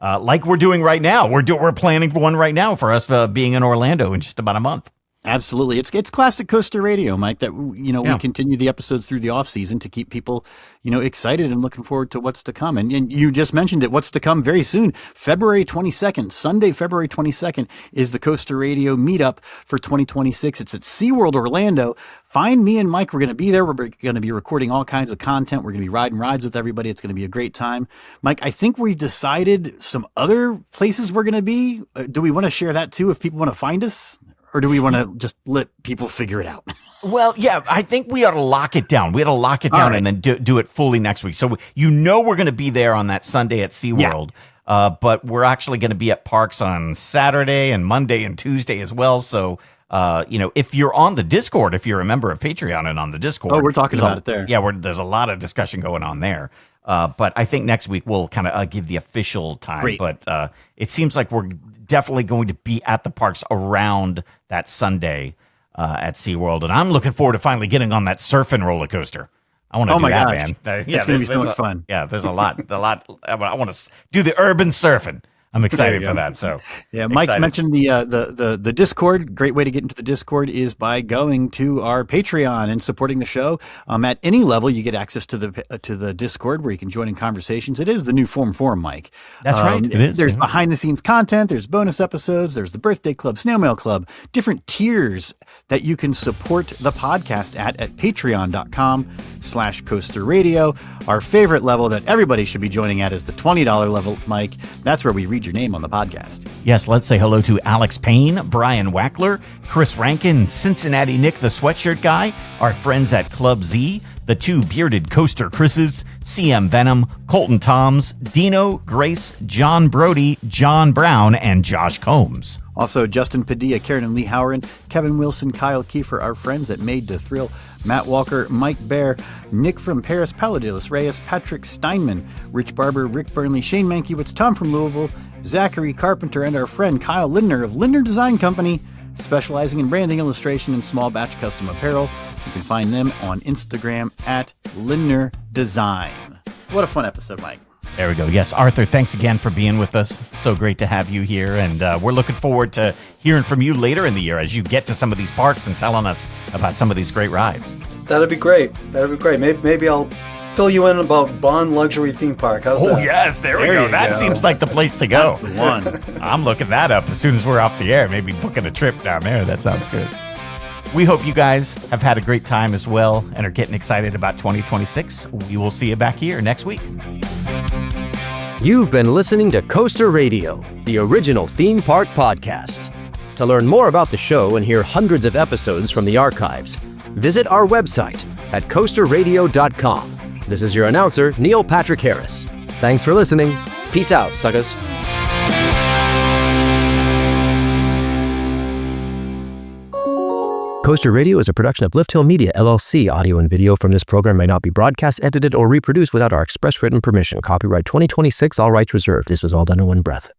Like we're doing right now. We're planning for one right now for us being in Orlando in just about a month. Absolutely. It's classic Coaster Radio, Mike, that, we continue the episodes through the off season to keep people, excited and looking forward to what's to come. And you just mentioned it. What's to come very soon. February 22nd, Sunday, February 22nd is the Coaster Radio meetup for 2026. It's at SeaWorld Orlando. Find me and Mike. We're going to be there. We're going to be recording all kinds of content. We're going to be riding rides with everybody. It's going to be a great time. Mike, I think we've decided some other places we're going to be. Do we want to share that too if people want to find us? Or do we want to just let people figure it out? Well, yeah, I think we ought to lock it down. We ought to lock it down right, and then do it fully next week. So we're going to be there on that Sunday at SeaWorld. Yeah. But we're actually going to be at parks on Saturday and Monday and Tuesday as well. So, if you're on the Discord, if you're a member of Patreon and on the Discord. Oh, we're talking about it there. Yeah, there's a lot of discussion going on there. But I think next week we'll kind of give the official time. Great. But it seems like we're definitely going to be at the parks around that Sunday at SeaWorld. And I'm looking forward to finally getting on that surfing roller coaster. I want to do that, man. It's going to be so much fun. Yeah, there's a lot. I want to do the urban surfing. I'm excited for that. So yeah, Mike mentioned the Discord. Great way to get into the Discord is by going to our Patreon and supporting the show. At any level, you get access to the Discord where you can join in conversations. It is the new forum, Mike. That's right. It is. There's behind the scenes content. There's bonus episodes. There's the Birthday Club, Snail Mail Club, different tiers that you can support the podcast at patreon.com/Coaster Radio. Our favorite level that everybody should be joining at is the $20 level, Mike. That's where we read your name on the podcast. Yes, let's say hello to Alex Payne, Brian Wackler, Chris Rankin, Cincinnati Nick the Sweatshirt Guy, our friends at Club Z, the two bearded coaster Chris's, CM Venom, Colton Toms, Dino, Grace, John Brody, John Brown, and Josh Combs. Also, Justin Qiddiya, Karen and Lee Howard, Kevin Wilson, Kyle Kiefer, our friends at Made to Thrill, Matt Walker, Mike Bear, Nick from Paris, Paladilis Reyes, Patrick Steinman, Rich Barber, Rick Burnley, Shane Mankiewicz, Tom from Louisville, Zachary Carpenter, and our friend Kyle Lindner of Lindner Design Company, specializing in branding, illustration, and small batch custom apparel. You can find them on Instagram at Lindner Design. What a fun episode, Mike. There we go. Yes, Arthur, thanks again for being with us. So great to have you here, and we're looking forward to hearing from you later in the year as you get to some of these parks and telling us about some of these great rides. That'd be great. Maybe I'll fill you in about Bond Luxury Theme Park. How's that? Yes, there we go. That seems like the place to go. I'm looking that up as soon as we're off the air. Maybe booking a trip down there. That sounds good. We hope you guys have had a great time as well and are getting excited about 2026. We will see you back here next week. You've been listening to Coaster Radio, the original theme park podcast. To learn more about the show and hear hundreds of episodes from the archives, visit our website at coasterradio.com. This is your announcer, Neil Patrick Harris. Thanks for listening. Peace out, suckers. Coaster Radio is a production of Lift Hill Media, LLC. Audio and video from this program may not be broadcast, edited, or reproduced without our express written permission. Copyright 2026, all rights reserved. This was all done in one breath.